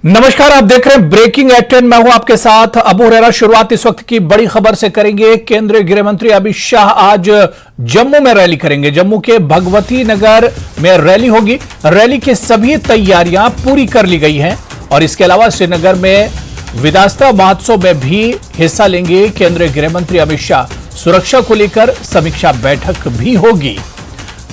नमस्कार, आप देख रहे हैं ब्रेकिंग एट 10। मैं हूं आपके साथ अबू हुरैरा। शुरुआत इस वक्त की बड़ी खबर से करेंगे। केंद्रीय गृह मंत्री अमित शाह आज जम्मू में रैली करेंगे। जम्मू के भगवती नगर में रैली होगी। रैली की सभी तैयारियां पूरी कर ली गई हैं और इसके अलावा श्रीनगर में विदास्ता महोत्सव में भी हिस्सा लेंगे केंद्रीय गृह मंत्री अमित शाह। सुरक्षा को लेकर समीक्षा बैठक भी होगी।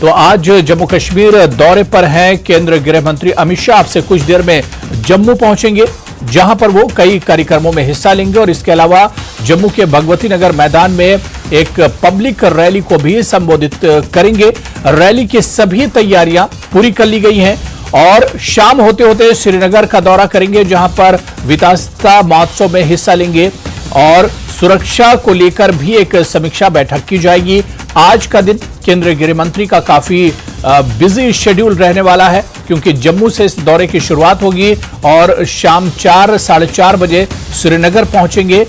तो आज जम्मू कश्मीर दौरे पर हैं केंद्रीय गृह मंत्री अमित शाह। आपसे कुछ देर में जम्मू पहुंचेंगे, जहां पर वो कई कार्यक्रमों में हिस्सा लेंगे और इसके अलावा जम्मू के भगवती नगर मैदान में एक पब्लिक रैली को भी संबोधित करेंगे। रैली की सभी तैयारियां पूरी कर ली गई हैं और शाम होते होते श्रीनगर का दौरा करेंगे, जहां पर विदास्ता महोत्सव में हिस्सा लेंगे और सुरक्षा को लेकर भी एक समीक्षा बैठक की जाएगी। आज का दिन केंद्रीय गृह मंत्री का काफी बिजी शेड्यूल रहने वाला है, क्योंकि जम्मू से इस दौरे की शुरुआत होगी और शाम 4 साढ़े 4 बजे श्रीनगर पहुंचेंगे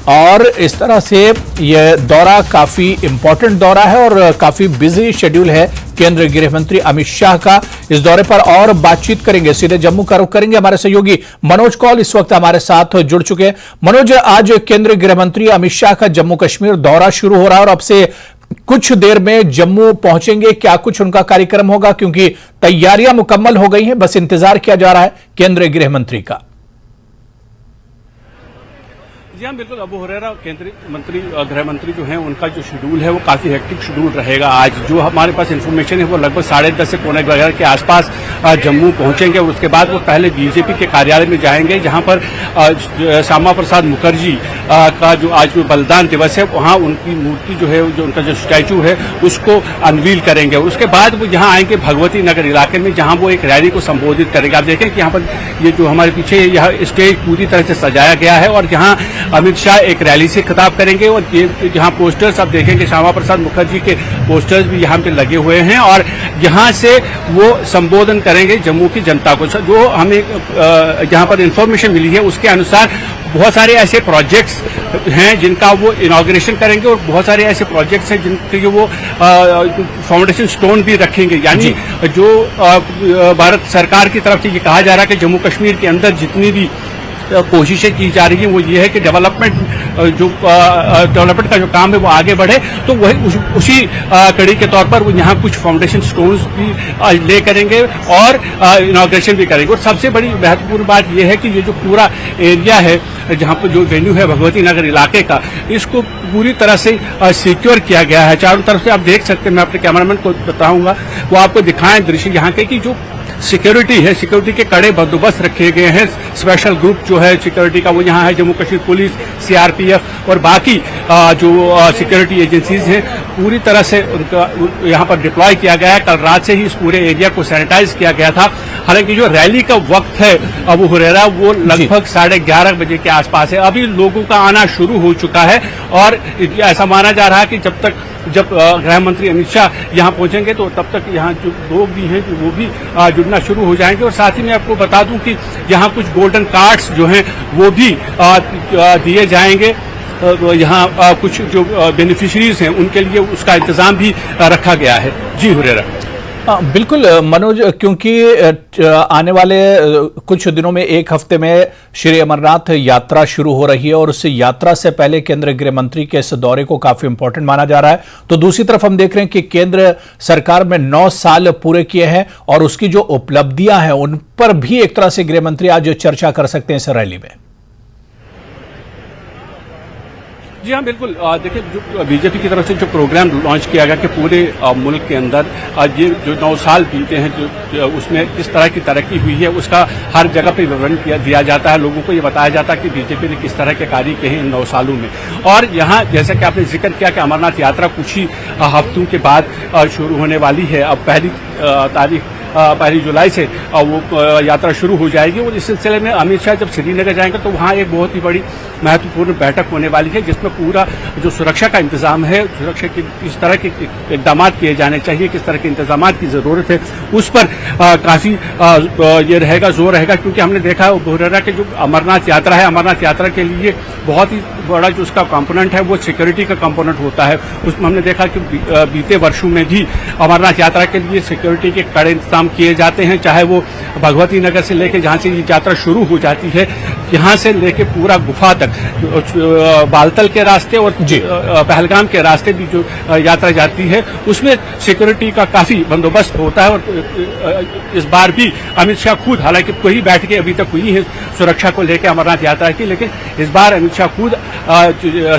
और इस तरह से यह दौरा काफी इंपॉर्टेंट दौरा है और काफी बिजी शेड्यूल है केंद्रीय गृह मंत्री अमित शाह का। इस दौरे पर और बातचीत करेंगे, सीधे जम्मू का रुख करेंगे। हमारे सहयोगी मनोज कौल इस वक्त हमारे साथ जुड़ चुके हैं। मनोज, आज केंद्रीय गृह मंत्री अमित शाह का जम्मू कश्मीर दौरा शुरू हो रहा है और अब से कुछ देर में जम्मू पहुंचेंगे। क्या कुछ उनका कार्यक्रम होगा, क्योंकि तैयारियां मुकम्मल हो गई हैं, बस इंतजार किया जा रहा है केंद्रीय गृह मंत्री का? जी हाँ, बिल्कुल अबू हुरैरा, केंद्रीय मंत्री गृह मंत्री जो हैं उनका जो शेड्यूल है वो काफी हेक्टिक शेड्यूल रहेगा। आज जो हमारे पास इन्फॉर्मेशन है वो लगभग 10:30 से 11:15 के आसपास जम्मू पहुंचेंगे और उसके बाद वो पहले बीजेपी के कार्यालय में जाएंगे, जहां पर श्यामा प्रसाद मुखर्जी का जो आज बलिदान दिवस है वहां उनकी मूर्ति जो है, जो उनका जो स्टैचू है उसको अनवील करेंगे। उसके बाद वो यहाँ आएंगे भगवती नगर इलाके में, जहां वो एक रैली को संबोधित करेंगे। आप देखें कि यहाँ पर ये जो हमारे पीछे यह स्टेज पूरी तरह से सजाया गया है और यहाँ अमित शाह एक रैली से खिताब करेंगे और ये यहाँ पोस्टर्स आप देखेंगे, श्यामा प्रसाद मुखर्जी के पोस्टर्स भी यहाँ पे लगे हुए हैं और यहाँ से वो संबोधन करेंगे जम्मू की जनता को। जो हमें यहाँ पर इंफॉर्मेशन मिली है उसके अनुसार बहुत सारे ऐसे प्रोजेक्ट्स हैं जिनका वो इनॉग्रेशन करेंगे और बहुत सारे ऐसे प्रोजेक्ट्स हैं जिनके वो फाउंडेशन स्टोन भी रखेंगे। यानी जो भारत सरकार की तरफ से ये कहा जा रहा है कि जम्मू कश्मीर के अंदर जितनी भी कोशिशें की जा रही है वो ये है कि डेवलपमेंट का जो काम है वो आगे बढ़े, तो वही उसी कड़ी के तौर पर वो यहाँ कुछ फाउंडेशन स्टोन्स भी ले करेंगे और इनॉग्रेशन भी करेंगे। और सबसे बड़ी महत्वपूर्ण बात ये है कि ये जो पूरा एरिया है जहाँ पर जो वेन्यू है भगवती नगर इलाके का, इसको पूरी तरह से सिक्योर किया गया है चारों तरफ से। आप देख सकते हैं, मैं अपने कैमरामैन को बताऊंगा वो आपको दिखाएं दृश्य यहाँ के कि जो सिक्योरिटी है, सिक्योरिटी के कड़े बंदोबस्त रखे गए हैं। स्पेशल ग्रुप जो है सिक्योरिटी का वो यहाँ है, जम्मू कश्मीर पुलिस, सीआरपीएफ और बाकी जो सिक्योरिटी एजेंसीज हैं पूरी तरह से उनका यहाँ पर डिप्लॉय किया गया है। कल रात से ही इस पूरे एरिया को सैनिटाइज किया गया था। हालांकि जो रैली का वक्त है अबू हुरैरा वो लगभग 11:30 बजे के आसपास है। अभी लोगों का आना शुरू हो चुका है और ऐसा माना जा रहा है कि जब गृह मंत्री अमित शाह यहाँ पहुंचेंगे तो तब तक यहाँ जो लोग भी हैं वो भी जुड़ना शुरू हो जाएंगे। और साथ ही मैं आपको बता दूं कि यहाँ कुछ गोल्डन कार्ड्स जो हैं वो भी दिए जाएंगे। यहाँ कुछ जो बेनिफिशरीज हैं उनके लिए उसका इंतजाम भी रखा गया है। जी हुरैरा। बिल्कुल मनोज, क्योंकि आने वाले कुछ दिनों में, एक हफ्ते में श्री अमरनाथ यात्रा शुरू हो रही है और उस यात्रा से पहले केंद्रीय गृह मंत्री के इस दौरे को काफी इंपॉर्टेंट माना जा रहा है। तो दूसरी तरफ हम देख रहे हैं कि केंद्र सरकार में 9 साल पूरे किए हैं और उसकी जो उपलब्धियां हैं उन पर भी एक तरह से गृह मंत्री आज चर्चा कर सकते हैं इस रैली में। जी हाँ, बिल्कुल। देखिए, जो बीजेपी की तरफ से जो प्रोग्राम लॉन्च किया गया कि पूरे मुल्क के अंदर ये जो 9 साल बीते हैं जो उसमें किस तरह की तरक्की हुई है उसका हर जगह पे विवरण दिया जाता है। लोगों को ये बताया जाता है कि बीजेपी ने किस तरह के कार्य किए हैं इन 9 सालों में। और यहाँ जैसा कि आपने जिक्र किया कि अमरनाथ यात्रा कुछ ही हफ्तों के बाद शुरू होने वाली है। अब पहली जुलाई से वो यात्रा शुरू हो जाएगी और इस सिलसिले में अमित शाह जब श्रीनगर जाएंगे तो वहाँ एक बहुत ही बड़ी महत्वपूर्ण बैठक होने वाली है, जिसमें पूरा जो सुरक्षा का इंतजाम है, सुरक्षा की किस तरह के इकदाम किए जाने चाहिए, किस तरह के इंतजाम की जरूरत है, उस पर काफी ये रहेगा, जोर रहेगा। क्योंकि हमने देखा है हुरैरा के जो अमरनाथ यात्रा है, अमरनाथ यात्रा के लिए बहुत ही बड़ा जो उसका कंपोनेंट है वो सिक्योरिटी का कंपोनेंट होता है। उसमें हमने देखा कि बीते वर्षों में भी अमरनाथ यात्रा के लिए सिक्योरिटी के कड़े इंतजाम काम किए जाते हैं, चाहे वो भगवती नगर से लेके जहाँ से ये यात्रा शुरू हो जाती है, यहाँ से लेके पूरा गुफा तक बालतल के रास्ते और पहलगाम के रास्ते भी जो यात्रा जाती है उसमें सिक्योरिटी का काफी बंदोबस्त होता है। और इस बार भी अमित शाह खुद, हालांकि कोई बैठकें अभी तक हुई है सुरक्षा को लेकर अमरनाथ यात्रा की, लेकिन इस बार अमित शाह खुद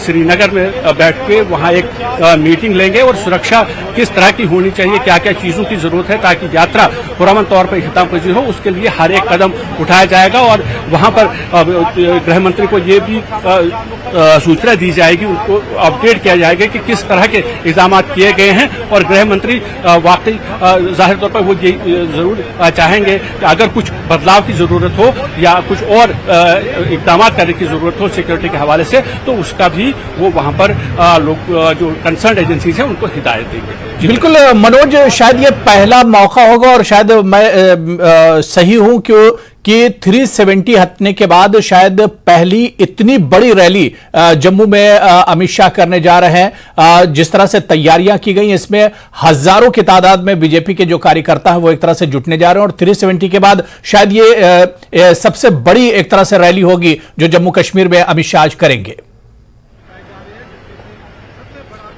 श्रीनगर में बैठ के वहाँ एक मीटिंग लेंगे और सुरक्षा किस तरह की होनी चाहिए, क्या क्या चीजों की जरूरत है ताकि यात्रा पुरअमन तौर पर हितापजी हो, उसके लिए हर एक कदम उठाया जाएगा। और वहाँ पर गृह मंत्री को ये भी सूचना दी जाएगी, उनको अपडेट किया जाएगा कि किस तरह के इंतजाम किए गए हैं। और गृह मंत्री वाकई जाहिर तौर पर वो ये जरूर चाहेंगे कि अगर कुछ बदलाव की जरूरत हो या कुछ और इकदाम करने की जरूरत हो सिक्योरिटी के हवाले से, तो उसका भी वो वहाँ पर लोग जो कंसर्न एजेंसीज हैं उनको हिदायत देंगे। बिल्कुल मनोज, शायद ये पहला मौका होगा और शायद मैं सही हूं क्यों कि 370 हटने के बाद शायद पहली इतनी बड़ी रैली जम्मू में अमित शाह करने जा रहे हैं। जिस तरह से तैयारियां की गई इसमें हजारों की तादाद में बीजेपी के जो कार्यकर्ता हैं वो एक तरह से जुटने जा रहे हैं और 370 के बाद शायद ये सबसे बड़ी एक तरह से रैली होगी जो जम्मू कश्मीर में अमित शाह आज करेंगे।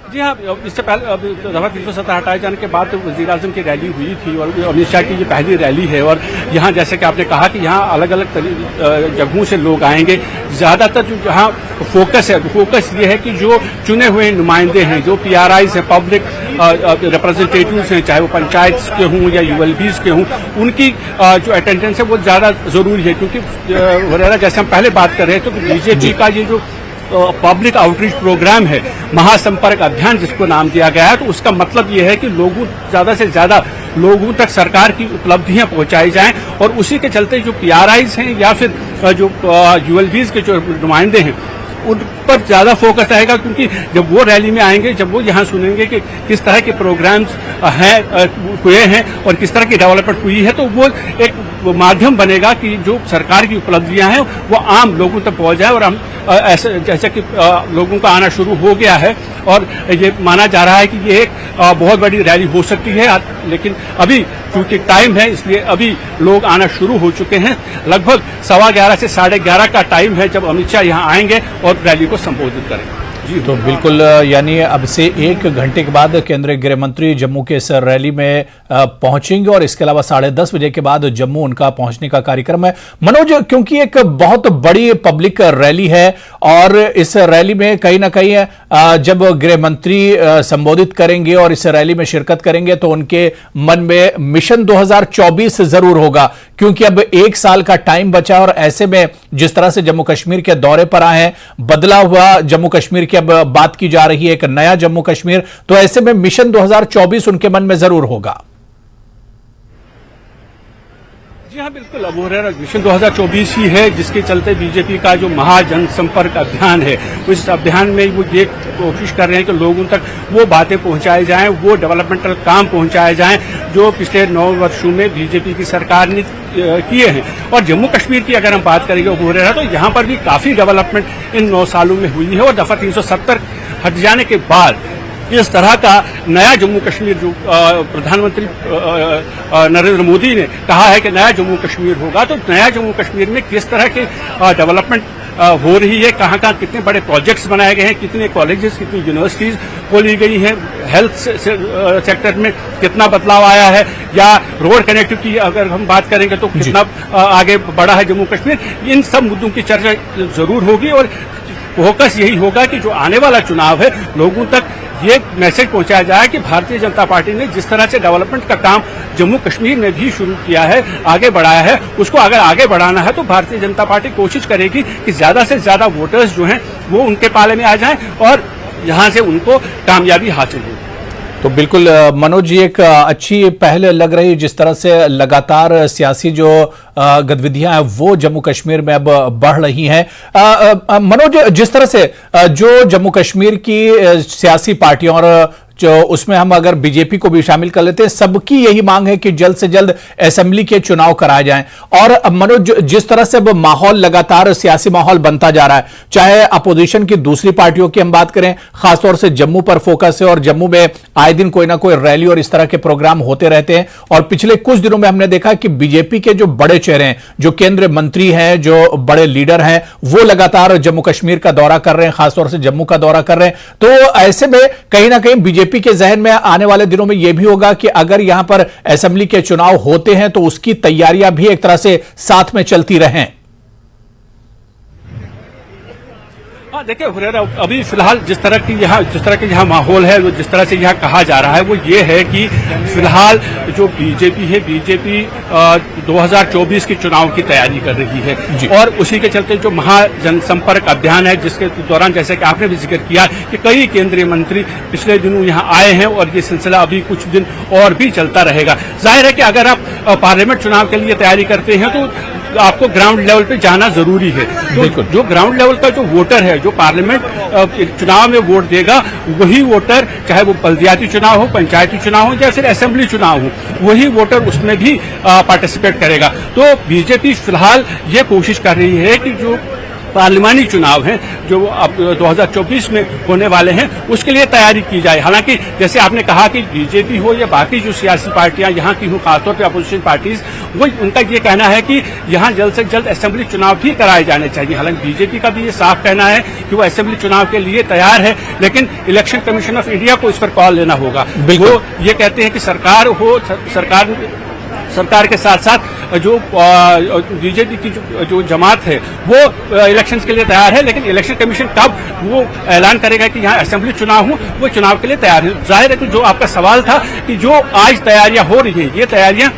जी हाँ, इससे पहले दफा 370 हटाए जाने के बाद वज़ीर आज़म की रैली हुई थी और अमित शाह की ये पहली रैली है। और यहाँ जैसे कि आपने कहा कि यहाँ अलग अलग जगहों से लोग आएंगे। ज़्यादातर जो यहाँ फोकस ये है कि जो चुने हुए नुमाइंदे हैं, जो PRIs हैं, पब्लिक रिप्रेजेंटेटिव्स हैं, चाहे वो पंचायत के हों या ULBs के हों, उनकी जो अटेंडेंस है वो ज़्यादा ज़रूरी है। क्योंकि वगैरह जैसे हम पहले बात कर रहे थे तो बीजेपी का ये जो पब्लिक आउटरीच प्रोग्राम है, महासंपर्क अभियान जिसको नाम दिया गया है, तो उसका मतलब ये है कि लोगों ज्यादा से ज्यादा लोगों तक सरकार की उपलब्धियां पहुंचाई जाएं। और उसी के चलते जो PRIs हैं या फिर जो ULBs के जो नुमाइंदे हैं उन पर ज्यादा फोकस रहेगा। क्योंकि जब वो रैली में आएंगे, जब वो यहाँ सुनेंगे कि किस तरह के प्रोग्राम्स हुए हैं और किस तरह की डेवलपमेंट हुई है, तो वो एक माध्यम बनेगा कि जो सरकार की उपलब्धियां हैं वो आम लोगों तक पहुंच जाए। और हम ऐसे जैसे कि लोगों का आना शुरू हो गया है और ये माना जा रहा है कि ये एक बहुत बड़ी रैली हो सकती है। लेकिन अभी चूंकि टाइम है इसलिए अभी लोग आना शुरू हो चुके हैं। लगभग 11:15 से 11:30 का टाइम है जब अमित शाह यहाँ आएंगे और रैली को संबोधित करेंगे। जी तो बिल्कुल, यानी अब से 1 घंटे के बाद केंद्रीय गृह मंत्री जम्मू के इस रैली में पहुंचेंगे और इसके अलावा 10:30 बजे के बाद जम्मू उनका पहुंचने का कार्यक्रम है। मनोज, क्योंकि एक बहुत बड़ी पब्लिक रैली है और इस रैली में कहीं ना कहीं जब गृह मंत्री संबोधित करेंगे और इस रैली में शिरकत करेंगे तो उनके मन में मिशन 2024 जरूर होगा, क्योंकि अब 1 साल का टाइम बचा और ऐसे में जिस तरह से जम्मू कश्मीर के दौरे पर आए हैं, बदला हुआ जम्मू कश्मीर की अब बात की जा रही है, एक नया जम्मू कश्मीर, तो ऐसे में मिशन 2024 उनके मन में जरूर होगा। जी हाँ, बिल्कुल। अबू हुरैरा मिशन 2024 ही है जिसके चलते बीजेपी का जो महाजनसंपर्क अभियान है, उस अभियान में वो ये कोशिश कर रहे हैं कि लोगों तक वो बातें पहुंचाई जाएं, वो डेवलपमेंटल काम पहुंचाए जाएं जो पिछले 9 वर्षों में बीजेपी की सरकार ने किए हैं। और जम्मू कश्मीर की अगर हम बात करेंगे अबू हुरैरा, तो यहाँ पर भी काफी डेवलपमेंट इन 9 सालों में हुई है। और दफा 370 हट जाने के बाद इस तरह का नया जम्मू कश्मीर जो प्रधानमंत्री नरेंद्र मोदी ने कहा है कि नया जम्मू कश्मीर होगा, तो नया जम्मू कश्मीर में किस तरह के डेवलपमेंट हो रही है, कहाँ कहाँ कितने बड़े प्रोजेक्ट्स बनाए गए हैं, कितने कॉलेजेस, कितनी यूनिवर्सिटीज खोली गई हैं, हेल्थ सेक्टर में कितना बदलाव आया है, या रोड कनेक्टिविटी अगर हम बात करेंगे तो कितना आगे बढ़ा है जम्मू कश्मीर, इन सब मुद्दों की चर्चा जरूर होगी। और फोकस यही होगा कि जो आने वाला चुनाव है लोगों तक ये मैसेज पहुंचाया जाए कि भारतीय जनता पार्टी ने जिस तरह से डेवलपमेंट का काम जम्मू कश्मीर में भी शुरू किया है, आगे बढ़ाया है, उसको अगर आगे बढ़ाना है तो भारतीय जनता पार्टी कोशिश करेगी कि ज्यादा से ज्यादा वोटर्स जो हैं वो उनके पाले में आ जाएं और यहां से उनको कामयाबी हासिल हो। तो बिल्कुल मनोज जी, एक अच्छी पहल लग रही, जिस तरह से लगातार सियासी जो गतिविधियां हैं वो जम्मू कश्मीर में अब बढ़ रही हैं। मनोज, जिस तरह से जो जम्मू कश्मीर की सियासी पार्टियां और जो उसमें हम अगर बीजेपी को भी शामिल कर लेते हैं, सबकी यही मांग है कि जल्द से जल्द असेंबली के चुनाव कराए जाएं। और मनोज, जिस तरह से अब माहौल लगातार सियासी माहौल बनता जा रहा है, चाहे अपोजिशन की दूसरी पार्टियों की हम बात करें, खासतौर से जम्मू पर फोकस है और जम्मू में आए दिन कोई ना कोई रैली और इस तरह के प्रोग्राम होते रहते हैं। और पिछले कुछ दिनों में हमने देखा कि बीजेपी के जो बड़े चेहरे हैं, जो केंद्रीय मंत्री हैं, जो बड़े लीडर हैं, वो लगातार जम्मू कश्मीर का दौरा कर रहे हैं, खासतौर से जम्मू का दौरा कर रहे हैं। तो ऐसे में कहीं ना कहीं बीजेपी के जहन में आने वाले दिनों में यह भी होगा कि अगर यहां पर असेंबली के चुनाव होते हैं तो उसकी तैयारियां भी एक तरह से साथ में चलती रहें। हाँ, देखिए हुरेरा, अभी फिलहाल जिस तरह के यहाँ माहौल है, जिस तरह से यहाँ कहा जा रहा है, वो ये है कि फिलहाल जो बीजेपी है, बीजेपी 2024 के चुनाव की तैयारी कर रही है। और उसी के चलते जो महाजनसंपर्क अभियान है, जिसके दौरान जैसे कि आपने भी जिक्र किया कि कई केंद्रीय मंत्री पिछले दिनों यहाँ आए हैं और ये सिलसिला अभी कुछ दिन और भी चलता रहेगा। जाहिर है कि अगर आप पार्लियामेंट चुनाव के लिए तैयारी करते हैं तो आपको ग्राउंड लेवल पे जाना जरूरी है। तो जो ग्राउंड लेवल का जो वोटर है, जो पार्लियामेंट चुनाव में वोट देगा, वही वोटर, चाहे वो बल्दियाती चुनाव हो, पंचायती चुनाव हो या फिर असेंबली चुनाव हो, वही वोटर उसमें भी पार्टिसिपेट करेगा। तो बीजेपी फिलहाल ये कोशिश कर रही है कि जो पार्लिमानी चुनाव हैं, जो अब 2024 में होने वाले हैं, उसके लिए तैयारी की जाए। हालांकि जैसे आपने कहा कि बीजेपी हो या बाकी जो सियासी पार्टियां यहाँ की हो, खासतौर पे अपोजिशन पार्टीज, वो उनका ये कहना है कि यहाँ जल्द से जल्द असेंबली चुनाव भी कराए जाने चाहिए। हालांकि बीजेपी का भी ये साफ कहना है कि वो असेंबली चुनाव के लिए तैयार है, लेकिन इलेक्शन कमीशन ऑफ इंडिया को इस पर कॉल लेना होगा। वो ये कहते हैं कि सरकार के साथ साथ जो बीजेपी की जो जमात है वो इलेक्शंस के लिए तैयार है, लेकिन इलेक्शन कमीशन कब वो ऐलान करेगा कि यहाँ असेंबली चुनाव हो, वो चुनाव के लिए तैयार है। जाहिर है कि जो आपका सवाल था कि जो आज तैयारियां हो रही हैं, ये तैयारियां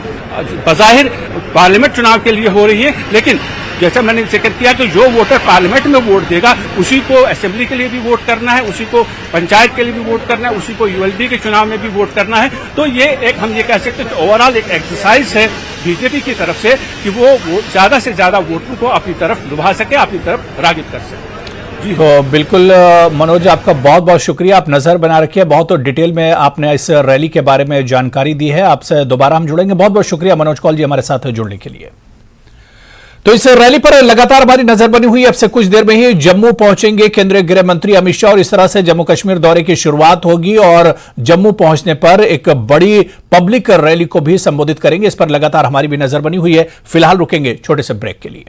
बज़ाहिर पार्लियामेंट चुनाव के लिए हो रही है, लेकिन जैसा मैंने जिक्र किया कि जो वोटर पार्लियामेंट में वोट देगा, उसी को असेंबली के लिए भी वोट करना है, उसी को पंचायत के लिए भी वोट करना है, उसी को यूएलबी के चुनाव में भी वोट करना है। तो ये एक, हम ये कह सकते हैं कि ओवरऑल एक एक्सरसाइज है बीजेपी की तरफ से कि वो ज्यादा से ज्यादा वोटों को अपनी तरफ लुभा सके, अपनी तरफ रागिब कर सके। जी तो बिल्कुल मनोज, आपका बहुत बहुत शुक्रिया। आप नजर बना रखिए, बहुत डिटेल में आपने इस रैली के बारे में जानकारी दी है। आपसे दोबारा हम जुड़ेंगे। बहुत बहुत शुक्रिया मनोज कौल जी हमारे साथ जुड़ने के लिए। तो इस रैली पर लगातार हमारी नजर बनी हुई है। अब से कुछ देर में ही जम्मू पहुंचेंगे केंद्रीय गृह मंत्री अमित शाह और इस तरह से जम्मू कश्मीर दौरे की शुरुआत होगी और जम्मू पहुंचने पर एक बड़ी पब्लिक रैली को भी संबोधित करेंगे। इस पर लगातार हमारी भी नजर बनी हुई है। फिलहाल रुकेंगे छोटे से ब्रेक के लिए।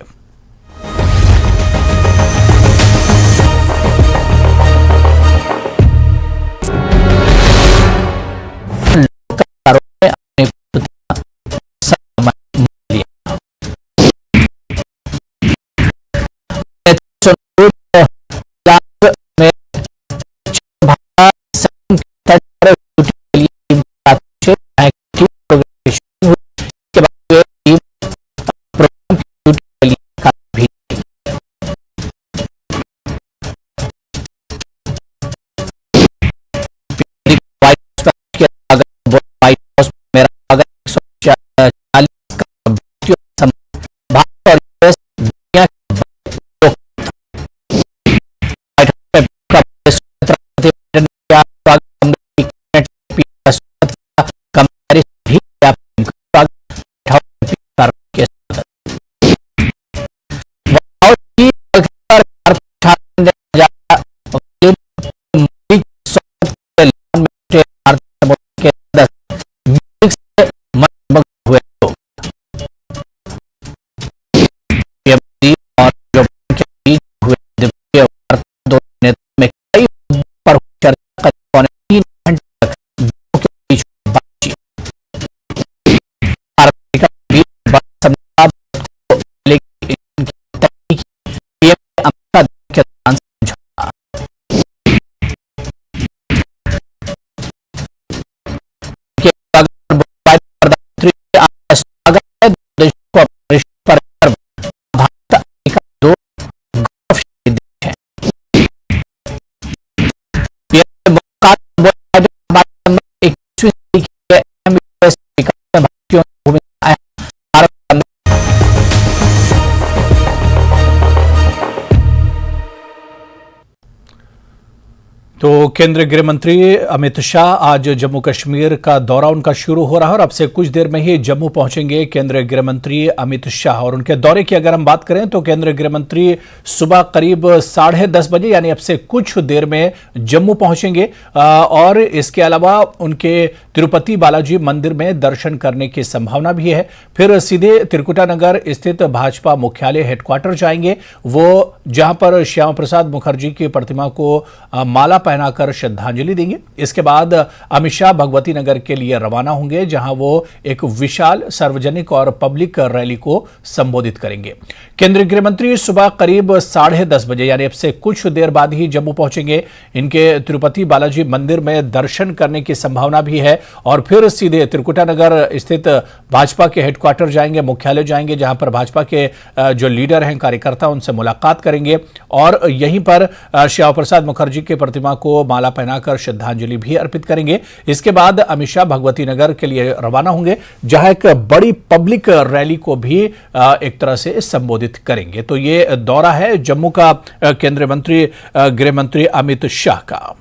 तो केंद्रीय गृह मंत्री अमित शाह आज जम्मू कश्मीर का दौरा उनका शुरू हो रहा है और अब से कुछ देर में ही जम्मू पहुंचेंगे केंद्रीय गृह मंत्री अमित शाह। और उनके दौरे की अगर हम बात करें तो केंद्रीय गृह मंत्री सुबह करीब 10:30 बजे यानी अब से कुछ देर में जम्मू पहुंचेंगे और इसके अलावा उनके तिरुपति बालाजी मंदिर में दर्शन करने की संभावना भी है। फिर सीधे त्रिकुटा नगर स्थित भाजपा मुख्यालय हेडक्वार्टर जाएंगे, वो जहां पर श्यामा प्रसाद मुखर्जी की प्रतिमा को माला पहनाकर श्रद्धांजलि देंगे। इसके बाद अमित शाह भगवती नगर के लिए रवाना होंगे, जहां वो एक विशाल सार्वजनिक और पब्लिक रैली को संबोधित करेंगे। केंद्रीय गृह मंत्री सुबह करीब 10:30 बजे यानी अब से कुछ देर बाद ही जम्मू पहुंचेंगे। इनके तिरुपति बालाजी मंदिर में दर्शन करने की संभावना भी है और फिर सीधे त्रिकुटा नगर स्थित भाजपा के हेडक्वार्टर जाएंगे, मुख्यालय जाएंगे, जहां पर भाजपा के जो लीडर हैं, कार्यकर्ता, उनसे मुलाकात करेंगे और यहीं पर श्यामा प्रसाद मुखर्जी की प्रतिमा को माला पहनाकर श्रद्धांजलि भी अर्पित करेंगे। इसके बाद अमित शाह भगवती नगर के लिए रवाना होंगे, जहां एक बड़ी पब्लिक रैली को भी एक तरह से संबोधित करेंगे। तो ये दौरा है जम्मू का केंद्रीय मंत्री गृह मंत्री अमित शाह का।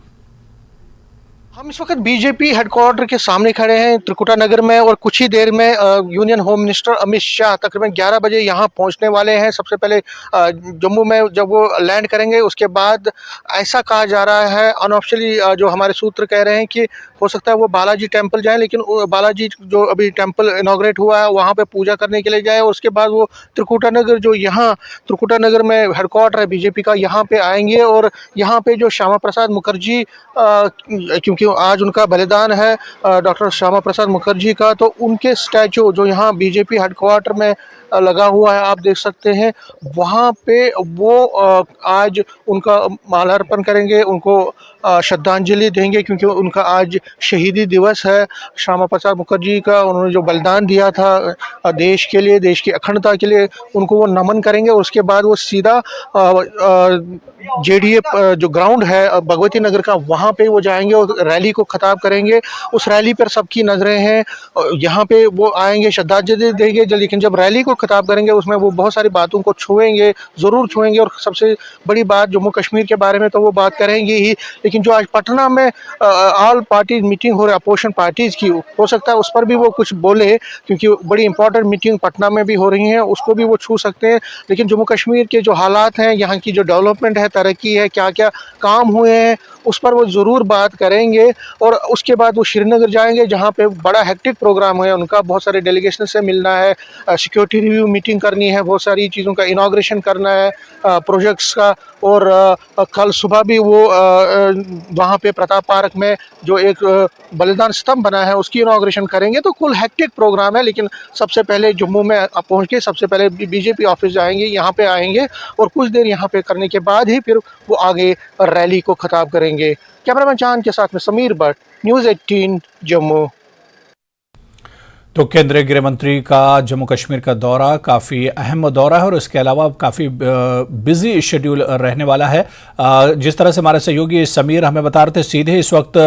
हम इस वक्त बीजेपी हेडक्वार्टर के सामने खड़े हैं त्रिकुटा नगर में और कुछ ही देर में union home minister Amit Shah तकरीबन 11 बजे यहाँ पहुँचने वाले हैं। सबसे पहले जम्मू में जब वो लैंड करेंगे उसके बाद ऐसा कहा जा रहा है, अनऑफिशियली जो हमारे सूत्र कह रहे हैं कि हो सकता है वो बालाजी टेम्पल जाएं, लेकिन बालाजी जो अभी टेम्पल इनॉग्रेट हुआ है वहाँ पे पूजा करने के लिए जाए और उसके बाद वो त्रिकुटा नगर जो यहाँ त्रिकुटा नगर में हेडक्वार्टर है बीजेपी का, यहाँ पे आएंगे और यहाँ पे जो श्यामा प्रसाद मुखर्जी क्योंकि आज उनका बलिदान है डॉक्टर श्यामा प्रसाद मुखर्जी का, तो उनके स्टैचू जो यहाँ बीजेपी हेडक्वार्टर में लगा हुआ है आप देख सकते हैं, वहाँ पे वो आज उनका माल्यार्पण करेंगे, उनको श्रद्धांजलि देंगे क्योंकि उनका आज शहीदी दिवस है श्यामा प्रसाद मुखर्जी का। उन्होंने जो बलिदान दिया था देश के लिए, देश की अखंडता के लिए, उनको वो नमन करेंगे। उसके बाद वो सीधा जेडीए जो ग्राउंड है भगवती नगर का, वहाँ पे वो जाएंगे और रैली को खिताब करेंगे। उस रैली पर सबकी नज़रें हैं, यहाँ पे वो आएंगे, श्रद्धांजलि देंगे, लेकिन जब रैली को खिताब करेंगे उसमें वो बहुत सारी बातों को छुएंगे, ज़रूर छुएंगे और सबसे बड़ी बात जम्मू कश्मीर के बारे में तो वो बात करेंगे ही। लेकिन जो आज पटना में ऑल पार्टी मीटिंग हो रही है अपोजिशन पार्टीज़ की, हो सकता है उस पर भी वो कुछ बोले क्योंकि बड़ी इंपॉर्टेंट मीटिंग पटना में भी हो रही हैं, उसको भी वो छू सकते हैं। लेकिन जम्मू कश्मीर के जो हालात हैं, यहाँ की जो डेवलपमेंट है, तरक्की है, क्या क्या काम हुए हैं, उस पर वो ज़रूर बात करेंगे। और उसके बाद वो श्रीनगर जाएंगे जहाँ पे बड़ा हेक्टिक प्रोग्राम है उनका, बहुत सारे डेलीगेशन से मिलना है, सिक्योरिटी रिव्यू मीटिंग करनी है, बहुत सारी चीज़ों का इनाग्रेशन करना है प्रोजेक्ट्स का। और कल सुबह भी वो वहाँ पे प्रताप पार्क में जो एक बलिदान स्तंभ बना है उसकी इनाग्रेशन करेंगे। तो कुल हेक्टिक प्रोग्राम है, लेकिन सबसे पहले जम्मू में पहुँच के सबसे पहले बीजेपी ऑफिस जाएंगे, यहाँ पे आएंगे और कुछ देर यहाँ पे करने के बाद ही फिर वो आगे रैली को खिताब करेंगे। कैमरामैन चांद के साथ में समीर भट्ट, न्यूज़ 18 जम्मू। तो केंद्रीय गृह मंत्री का जम्मू कश्मीर का दौरा काफ़ी अहम दौरा है और इसके अलावा काफ़ी बिजी शेड्यूल रहने वाला है। जिस तरह से हमारे सहयोगी समीर हमें बता रहे थे, सीधे इस वक्त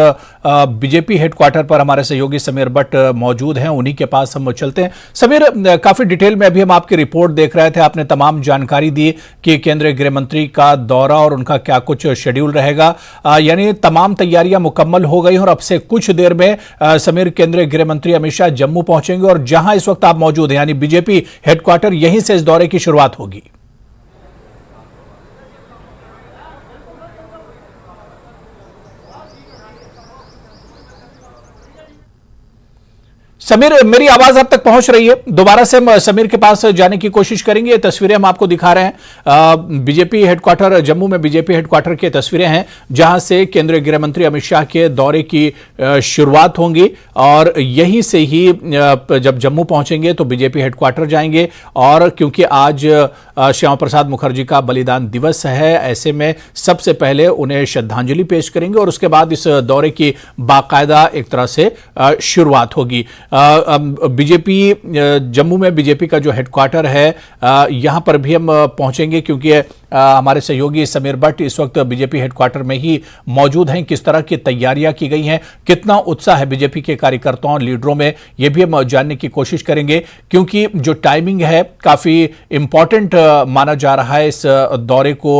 बीजेपी हेडक्वार्टर पर हमारे सहयोगी समीर भट्ट मौजूद हैं, उन्हीं के पास हम चलते हैं। समीर, काफ़ी डिटेल में अभी हम आपकी रिपोर्ट देख रहे थे, आपने तमाम जानकारी दी कि केंद्रीय गृह मंत्री का दौरा और उनका क्या कुछ शेड्यूल रहेगा, यानी तमाम तैयारियां मुकम्मल हो गई और अब से कुछ देर में समीर केंद्रीय गृह मंत्री अमित शाह जम्मू पहुंचेंगे और जहां इस वक्त आप मौजूद हैं यानी बीजेपी हेडक्वार्टर, यहीं से इस दौरे की शुरुआत होगी। समीर, मेरी आवाज आप तक पहुंच रही है? दोबारा से हम समीर के पास जाने की कोशिश करेंगे। ये तस्वीरें हम आपको दिखा रहे हैं, बीजेपी हेडक्वार्टर जम्मू में बीजेपी हेडक्वार्टर की तस्वीरें हैं जहां से केंद्रीय गृह मंत्री अमित शाह के दौरे की शुरुआत होंगी और यहीं से ही जब जम्मू पहुंचेंगे तो बीजेपी हेडक्वार्टर जाएंगे। और क्योंकि आज श्यामा प्रसाद मुखर्जी का बलिदान दिवस है, ऐसे में सबसे पहले उन्हें श्रद्धांजलि पेश करेंगे और उसके बाद इस दौरे की बाकायदा एक तरह से शुरुआत होगी। बीजेपी जम्मू में बीजेपी का जो हेडक्वार्टर है यहां पर भी हम पहुंचेंगे क्योंकि हमारे सहयोगी समीर भट्ट इस वक्त बीजेपी हेडक्वार्टर में ही मौजूद हैं। किस तरह की तैयारियां की गई हैं, कितना उत्साह है बीजेपी के कार्यकर्ताओं लीडरों में, यह भी हम जानने की कोशिश करेंगे क्योंकि जो टाइमिंग है काफी इंपॉर्टेंट माना जा रहा है इस दौरे को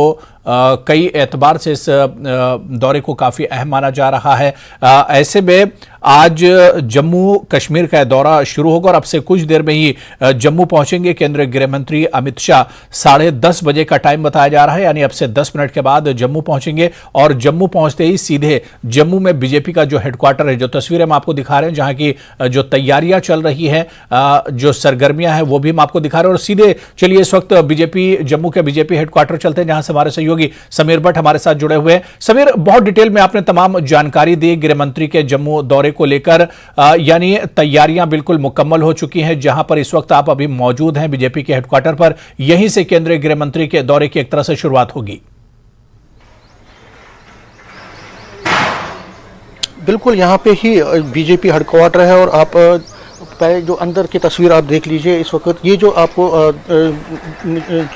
कई एतबार से इस दौरे को काफी अहम माना जा रहा है। ऐसे में आज जम्मू कश्मीर का दौरा शुरू होगा और अब से कुछ देर में ही जम्मू पहुंचेंगे केंद्रीय गृह मंत्री अमित शाह। 10:30 बजे का टाइम बताया जा रहा है, यानी अब से 10 मिनट के बाद जम्मू पहुंचेंगे और जम्मू पहुंचते ही सीधे जम्मू में बीजेपी का जो हेडक्वार्टर है, जो तस्वीरें हम आपको दिखा रहे हैं, जहां की जो तैयारियां चल रही हैं, जो सरगर्मियां हैं, वो भी हम आपको दिखा रहे हैं। और सीधे चलिए इस वक्त जम्मू के बीजेपी हेडक्वार्टर चलते हैं, जहां से हमारे सहयोगी समीर भट्ट हमारे साथ जुड़े हुए हैं। समीर, बहुत डिटेल में आपने तमाम जानकारी दी गृह मंत्री के जम्मू दौरे को लेकर, यानी तैयारियां बिल्कुल मुकम्मल हो चुकी हैं। जहां पर इस वक्त आप अभी मौजूद हैं बीजेपी के हेडक्वार्टर पर, यहीं से केंद्रीय गृह मंत्री के दौरे की एक तरह से शुरुआत होगी। बिल्कुल, यहाँ पे ही बीजेपी हेडक्वार्टर है और आप पहले जो अंदर की तस्वीर आप देख लीजिए। इस वक्त ये जो आपको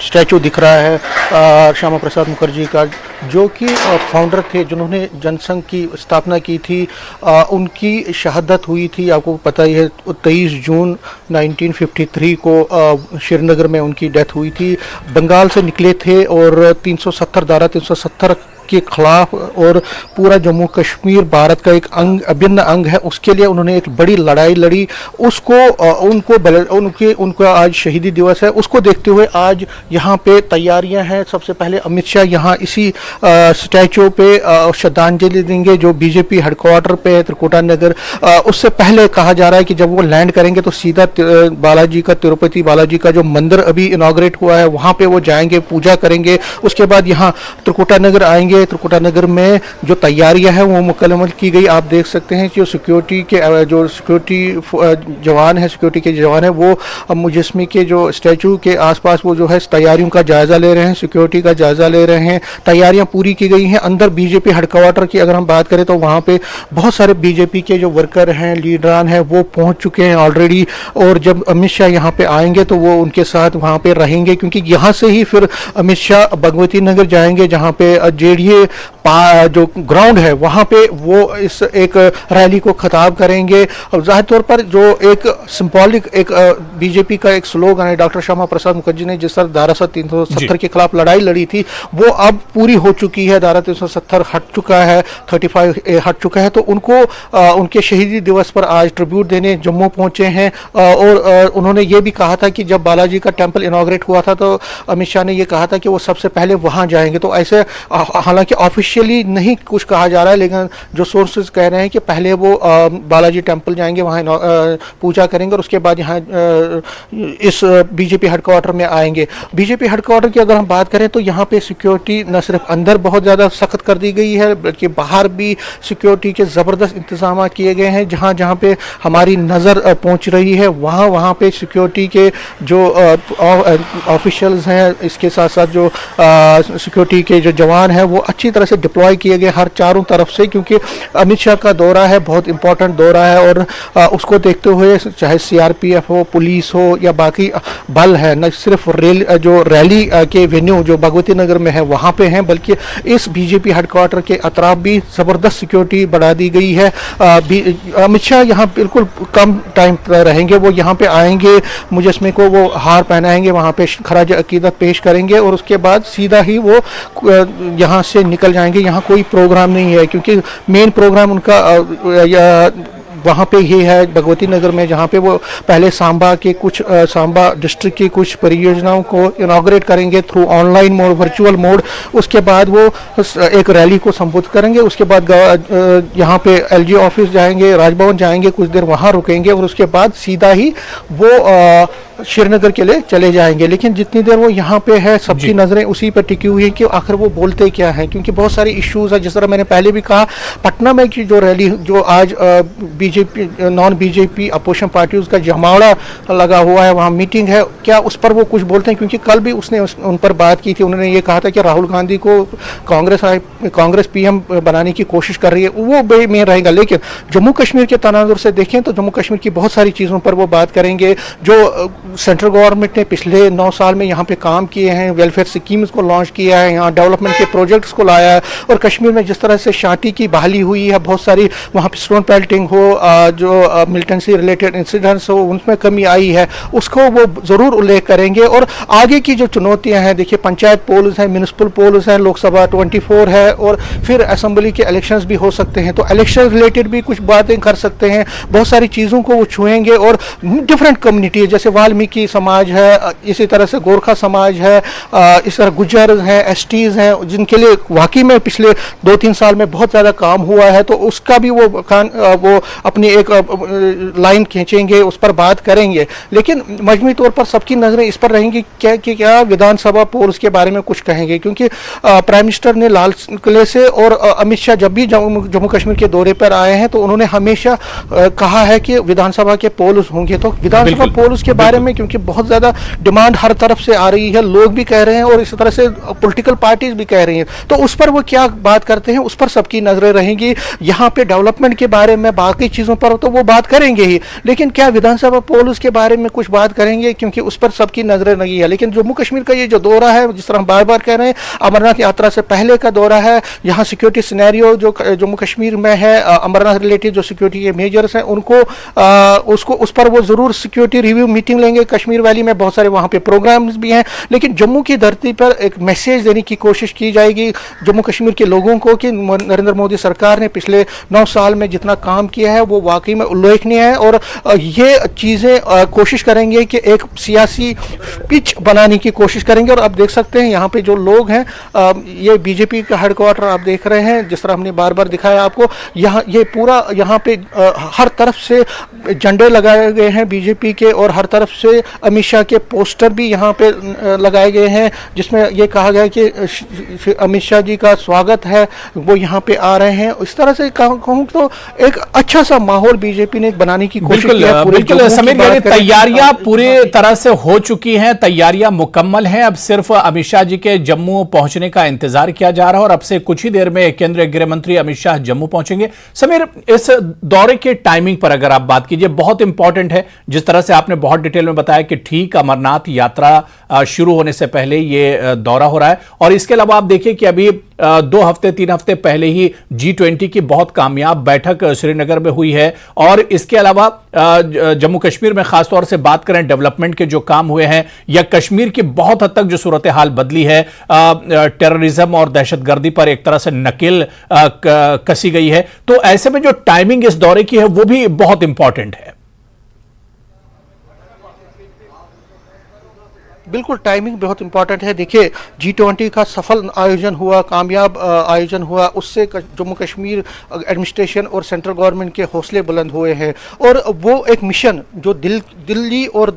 स्टैचू दिख रहा है श्यामा प्रसाद मुखर्जी का, जो कि फाउंडर थे, जिन्होंने जनसंघ की स्थापना की थी, उनकी शहादत हुई थी, आपको पता ही है, 23 जून 1953 को श्रीनगर में उनकी डेथ हुई थी। बंगाल से निकले थे और 370 धारा 370 के खिलाफ और पूरा जम्मू कश्मीर भारत का एक अभिन्न अंग है, उसके लिए उन्होंने एक बड़ी लड़ाई लड़ी। उनका आज शहीदी दिवस है, उसको देखते हुए आज यहाँ पे तैयारियां हैं। सबसे पहले अमित शाह यहाँ इसी स्टैचू पे श्रद्धांजलि देंगे, जो बीजेपी हेडक्वार्टर पे है त्रिकुटा नगर। उससे पहले कहा जा रहा है कि जब वो लैंड करेंगे तो सीधा तिरुपति बालाजी का जो मंदिर अभी इनॉग्रेट हुआ है, वहाँ पे वो जाएंगे, पूजा करेंगे। उसके बाद यहाँ त्रिकुटा नगर आएंगे। त्रिकुटा नगर में जो तैयारियां हैं वो मुकम्मल की गई। आप देख सकते हैं कि सिक्योरिटी के जवान हैं, वो मुजस्मे के जो स्टैचू के आसपास वो जो है तैयारियों का जायजा ले रहे हैं, सिक्योरिटी का जायजा ले रहे हैं। तैयारियां पूरी की गई हैं। अंदर बीजेपी हेडक्वार्टर की अगर हम बात करें तो वहां पे बहुत सारे बीजेपी के जो वर्कर हैं, लीडरान हैं, वो पहुंच चुके हैं ऑलरेडी। और जब अमित शाह यहाँ पे आएंगे तो वो उनके साथ वहां पे रहेंगे, क्योंकि यहाँ से ही फिर अमित शाह भगवती नगर जाएंगे, जहाँ पे जेडीए जो ग्राउंड है वहां पे वो इस एक रैली को खिताब करेंगे। और जाहिर तौर पर जो एक सिंबॉलिक एक बीजेपी का एक स्लोगन है, डॉक्टर श्यामा प्रसाद मुखर्जी ने जिस तरह धारा 370 के खिलाफ लड़ाई लड़ी थी, वो अब पूरी हो चुकी है। धारा 370 हट चुका है, 35A हट चुका है। तो उनको उनके शहीदी दिवस पर आज ट्रिब्यूट देने जम्मू पहुंचे हैं। और उन्होंने ये भी कहा था कि जब बालाजी का टेम्पल इनॉग्रेट हुआ था तो अमित शाह ने ये कहा था कि वो सबसे पहले वहां जाएंगे। तो ऐसे हालांकि ऑफिशियली नहीं कुछ कहा जा रहा है, लेकिन जो सोर्सेज कह रहे हैं कि पहले वो बालाजी टेम्पल जाएंगे, वहाँ पूजा करेंगे और उसके बाद यहाँ इस बीजेपी हेडक्वार्टर में आएंगे। बीजेपी हेडक्वार्टर की अगर हम बात करें तो यहाँ पे सिक्योरिटी न सिर्फ अंदर बहुत ज़्यादा सख्त कर दी गई है, बल्कि बाहर भी सिक्योरिटी के ज़बरदस्त इंतजाम किए गए हैं। जहाँ जहाँ पे हमारी नज़र पहुँच रही है वहाँ पे सिक्योरिटी के जो ऑफिशियल्स हैं, इसके साथ साथ जो सिक्योरिटी के जो जवान हैं, वो अच्छी तरह से डिप्लॉय किए गए हर चारों तरफ से, क्योंकि अमित शाह का दौरा है, बहुत इंपॉर्टेंट दौरा है। और उसको देखते हुए चाहे सीआरपीएफ हो, पुलिस हो या बाकी बल है, न सिर्फ जो रैली के वेन्यू जो भगवती नगर में है वहाँ पे हैं, बल्कि इस बीजेपी हेडक्वार्टर के अतराफ भी ज़बरदस्त सिक्योरिटी बढ़ा दी गई है। अमित शाह यहाँ बिल्कुल कम टाइम रहेंगे, वो यहाँ पे आएंगे, मुजस्मे को वो हार पहनाएंगे, वहाँ पे खराज अकीदत पेश करेंगे और उसके बाद सीधा ही वो यहाँ से निकल जाएंगे। यहाँ कोई प्रोग्राम नहीं है, क्योंकि मेन प्रोग्राम उनका वहाँ पे ही है भगवती नगर में, जहाँ पे वो पहले सांबा डिस्ट्रिक्ट की कुछ परियोजनाओं को इनॉग्रेट करेंगे through online mode, virtual mode. उसके बाद वो एक रैली को संबोधित करेंगे। उसके बाद यहाँ पे एलजी ऑफिस जाएंगे, राजभवन जाएंगे, कुछ देर वहाँ रुकेंगे और उसके बाद सीधा ही वो श्रीनगर के लिए चले जाएंगे। लेकिन जितनी देर वो यहाँ पे है, सबकी नजरें उसी पर टिकी हुई है कि आखिर वो बोलते क्या हैं, क्योंकि बहुत सारे इश्यूज है। जिस तरह मैंने पहले भी कहा, पटना में की जो रैली जो आज BJP non BJP opposition parties का जमावड़ा लगा हुआ है, वहाँ मीटिंग है, क्या उस पर वो कुछ बोलते हैं? क्योंकि कल भी उसने उन पर बात की थी। उन्होंने ये कहा था कि राहुल गांधी को कांग्रेस पीएम बनाने की कोशिश कर रही है, वो बेमेन रहेगा। लेकिन जम्मू कश्मीर के तनाजुर से देखें तो जम्मू कश्मीर की बहुत सारी चीज़ों पर वो बात करेंगे। जो सेंट्रल गवर्नमेंट ने पिछले 9 साल में यहाँ पे काम किए हैं, वेलफेयर स्कीम्स को लॉन्च किया है, यहाँ डेवलपमेंट के प्रोजेक्ट्स को लाया है, और कश्मीर में जिस तरह से शांति की बहाली हुई है, बहुत सारी वहाँ पे स्टोन पेल्टिंग हो, जो मिलिटेंसी रिलेटेड इंसिडेंट्स हो, उनमें कमी आई है, उसको वो ज़रूर उल्लेख करेंगे। और आगे की जो चुनौतियाँ हैं, देखिए पंचायत पोल्स हैं, म्यूनिसिपल पोल्स हैं, लोकसभा 24 है, और फिर असेंबली के इलेक्शंस भी हो सकते हैं, तो इलेक्शन रिलेटेड भी कुछ बातें कर सकते हैं, बहुत सारी चीज़ों को वो छुएंगे। और डिफरेंट कम्युनिटी जैसे वाल्मीकि समाज है, इसी तरह से गोरखा समाज है, इस तरह गुज्जर हैं, एसटीज़ हैं, जिनके लिए वाकई में पिछले 2-3 साल में बहुत ज़्यादा काम हुआ है, तो उसका भी वो अपनी एक लाइन खींचेंगे, उस पर बात करेंगे। लेकिन मजमूई तौर पर सबकी नज़रें इस पर रहेंगी क्या विधानसभा पोल्स के बारे में कुछ कहेंगे, क्योंकि प्राइम मिनिस्टर ने लाल किले से और अमित शाह जब भी जम्मू कश्मीर के दौरे पर आए हैं तो उन्होंने हमेशा कहा है कि विधानसभा के पोल्स होंगे। तो विधानसभा पोल्स के बारे में क्योंकि बहुत ज़्यादा डिमांड हर तरफ से आ रही है, लोग भी कह रहे हैं और इस तरह से पॉलिटिकल पार्टीज भी कह रही हैं, तो उस पर वो क्या बात करते हैं, उस पर सबकी नजरें रहेंगी। यहाँ पे डेवलपमेंट के बारे में, बाकी चीज़ों पर तो वो बात करेंगे ही, लेकिन क्या विधानसभा पोल्स के बारे में कुछ बात करेंगे, क्योंकि उस पर सबकी नजरें लगी है। लेकिन जम्मू कश्मीर का ये जो दौरा है, जिस तरह हम बार बार कह रहे हैं, अमरनाथ यात्रा से पहले का दौरा है, यहाँ सिक्योरिटी सिनेरियो जो जम्मू कश्मीर में है, अमरनाथ रिलेटेड जो सिक्योरिटी के मेजर्स हैं उनको उस पर वो ज़रूर सिक्योरिटी रिव्यू मीटिंग लेंगे। कश्मीर वैली में बहुत सारे वहाँ पे प्रोग्राम्स भी हैं, लेकिन जम्मू की धरती पर एक मैसेज देने की कोशिश की जाएगी जम्मू कश्मीर के लोगों को कि नरेंद्र मोदी सरकार ने पिछले 9 साल में जितना काम किया है वो वाकई में उल्लेखनीय है, और ये चीज़ें कोशिश करेंगे कि एक सियासी पिच बनाने की कोशिश करेंगे। और आप देख सकते हैं यहाँ पे जो लोग हैं, ये बीजेपी का हेडक्वार्टर आप देख रहे हैं, जिस तरह हमने बार बार दिखाया आपको, यहाँ ये पूरा यहाँ पे हर तरफ से झंडे लगाए गए हैं बीजेपी के, और हर तरफ से अमित शाह के पोस्टर भी यहाँ पे लगाए गए हैं, जिसमें ये कहा गया कि अमित शाह जी का स्वागत है, वो यहाँ पे आ रहे हैं। इस तरह से कहूँ तो एक अच्छा सा माहौल बीजेपी ने बनाने की कोशिश की है। बिल्कुल समीर, यानी तैयारियां पूरी तरह से हो चुकी हैं, तैयारियां मुकम्मल हैं, अब सिर्फ अमित शाह जी के जम्मू पहुंचने का इंतजार किया जा रहा है, और अब से कुछ ही देर में केंद्रीय गृह मंत्री अमित शाह जम्मू पहुंचेंगे। समीर, इस दौरे के टाइमिंग पर अगर आप बात कीजिए, बहुत इंपॉर्टेंट है, जिस तरह से आपने बहुत डिटेल में बताया कि ठीक अमरनाथ यात्रा शुरू होने से पहले ये दौरा हो रहा है, और इसके अलावा आप देखिए कि अभी 2 हफ्ते 3 हफ्ते पहले ही G20 की बहुत कामयाब बैठक श्रीनगर में हुई है, और इसके अलावा जम्मू कश्मीर में खासतौर से बात करें डेवलपमेंट के जो काम हुए हैं, या कश्मीर की बहुत हद तक जो सूरत हाल बदली है, टेररिज्म और दहशतगर्दी पर एक तरह से नकेल कसी गई है, तो ऐसे में जो टाइमिंग इस दौरे की है वो भी बहुत इंपॉर्टेंट है। बिल्कुल, टाइमिंग बहुत इंपॉर्टेंट है। देखिए, G20 का सफल आयोजन हुआ, कामयाब आयोजन हुआ, उससे जम्मू कश्मीर एडमिनिस्ट्रेशन और सेंट्रल गवर्नमेंट के हौसले बुलंद हुए हैं, और वो एक मिशन जो दिल्ली और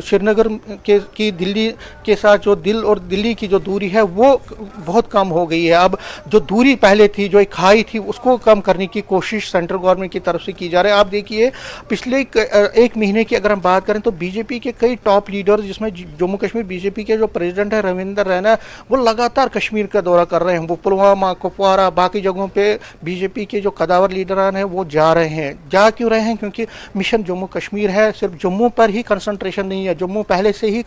श्रीनगर की दिल्ली के साथ जो दिल और दिल्ली की जो दूरी है वो बहुत कम हो गई है। अब जो दूरी पहले थी, जो एक खाई थी, उसको कम करने की कोशिश सेंट्रल गवर्नमेंट की तरफ से की जा रही है। आप देखिए, पिछले 1 महीने की अगर हम बात करें तो बीजेपी के कई टॉप लीडर्स, जिसमें जम्मू कश्मीर बीजेपी के जो प्रेसिडेंट है रविंदर रैना, वो लगातार कश्मीर का दौरा कर रहे हैं। वो पुलवामा, कुपवारा, बाकी जगहों पे बीजेपी के जो कदावर लीडरान हैं वो जा रहे हैं। जा क्यों रहे हैं? क्योंकि मिशन जम्मू कश्मीर है, सिर्फ जम्मू पर ही कंसंट्रेशन नहीं है। जम्मू पहले से ही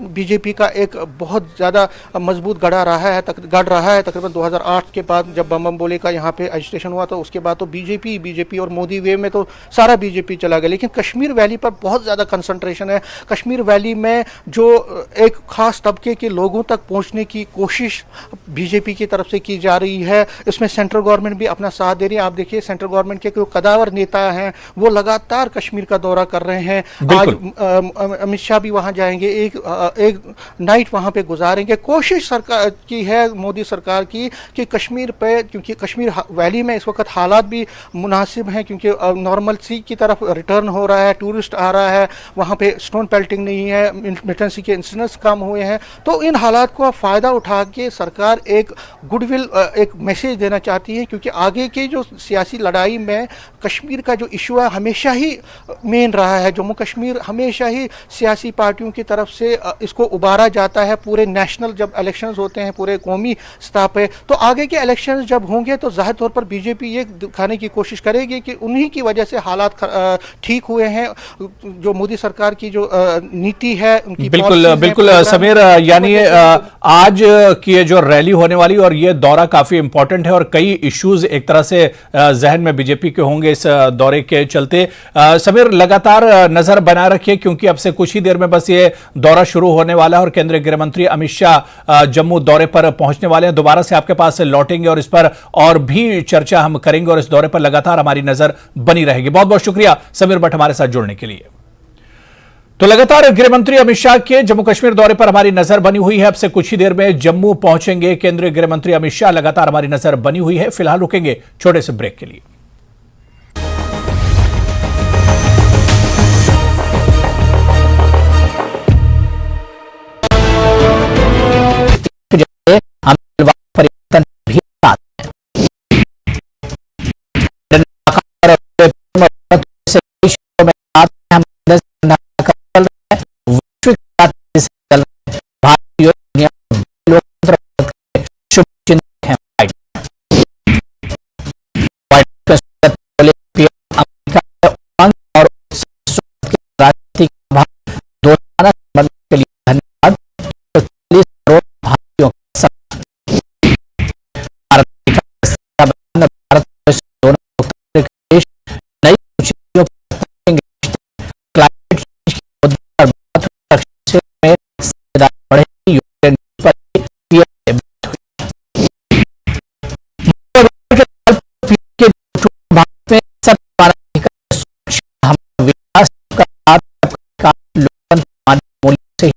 बीजेपी का एक बहुत ज़्यादा मजबूत गढ़ रहा है। तकरीबन 2008 के बाद जब बम बोले का यहाँ पे रजिस्ट्रेशन हुआ, तो उसके बाद तो बीजेपी और मोदी वे में तो सारा बीजेपी चला गया। लेकिन कश्मीर वैली पर बहुत ज़्यादा कंसंट्रेशन है। कश्मीर वैली में जो एक खास तबके के लोगों तक पहुंचने की कोशिश बीजेपी की तरफ से की जा रही है। इसमें सेंट्रल गवर्नमेंट भी अपना साथ दे रही है। आप देखिए, सेंट्रल गवर्नमेंट के जो कदावर नेता हैं वो लगातार कश्मीर का दौरा कर रहे हैं। आज अमित शाह भी वहां जाएंगे, एक नाइट वहां पे गुजारेंगे। कोशिश सरकार की है, मोदी सरकार की, कि कश्मीर पे, क्योंकि कश्मीर वैली में इस वक्त हालात भी मुनासिब हैं, क्योंकि नॉर्मल सी की तरफ रिटर्न हो रहा है, टूरिस्ट आ रहा है, वहाँ पे स्टोन पेल्टिंग नहीं है, मिलिटेंसी उनके इंसिडेंट्स कम हुए हैं। तो इन हालात को फ़ायदा उठा के सरकार एक गुडविल एक मैसेज देना चाहती है, क्योंकि आगे की जो सियासी लड़ाई में कश्मीर का जो इशू है हमेशा ही मेन रहा है। जम्मू कश्मीर हमेशा ही सियासी पार्टियों की तरफ से इसको उबारा जाता है। पूरे नेशनल जब इलेक्शंस होते हैं पूरे कौमी सतह पे, तो आगे के इलेक्शंस जब होंगे तो जाहिर तौर पर बीजेपी ये दिखाने की कोशिश करेगी कि उन्हीं की वजह से हालात ठीक हुए हैं। जो मोदी सरकार की जो नीति है उनकी बिल्कुल समीर, यानी आज की ये जो रैली होने वाली और ये दौरा काफी इंपॉर्टेंट है और कई इश्यूज एक तरह से जहन में बीजेपी के होंगे इस दौरे के चलते। समीर, लगातार नजर बनाए रखिए क्योंकि अब से कुछ ही देर में बस ये दौरा शुरू होने वाला है और केंद्रीय गृह मंत्री अमित शाह जम्मू दौरे पर पहुंचने वाले हैं। दोबारा से आपके पास लौटेंगे और इस पर और भी चर्चा हम करेंगे और इस दौरे पर लगातार हमारी नजर बनी रहेगी। बहुत बहुत शुक्रिया समीर भट्ट हमारे साथ जुड़ने के लिए। तो लगातार गृह मंत्री अमित शाह के जम्मू कश्मीर दौरे पर हमारी नजर बनी हुई है। अब से कुछ ही देर में जम्मू पहुंचेंगे केंद्रीय गृह मंत्री अमित शाह। लगातार हमारी नजर बनी हुई है। फिलहाल रुकेंगे छोटे से ब्रेक के लिए। परिवर्तन भी के लिए धन्यवाद। 40 करोड़ भारतीयों भारत दोनों देश नई ऊंचाइयों पर क्लाइमेट चेंज के मुद्दे पर में बढ़ेगी। यूक्रेन पर भारत में सब विकास का मूल्य से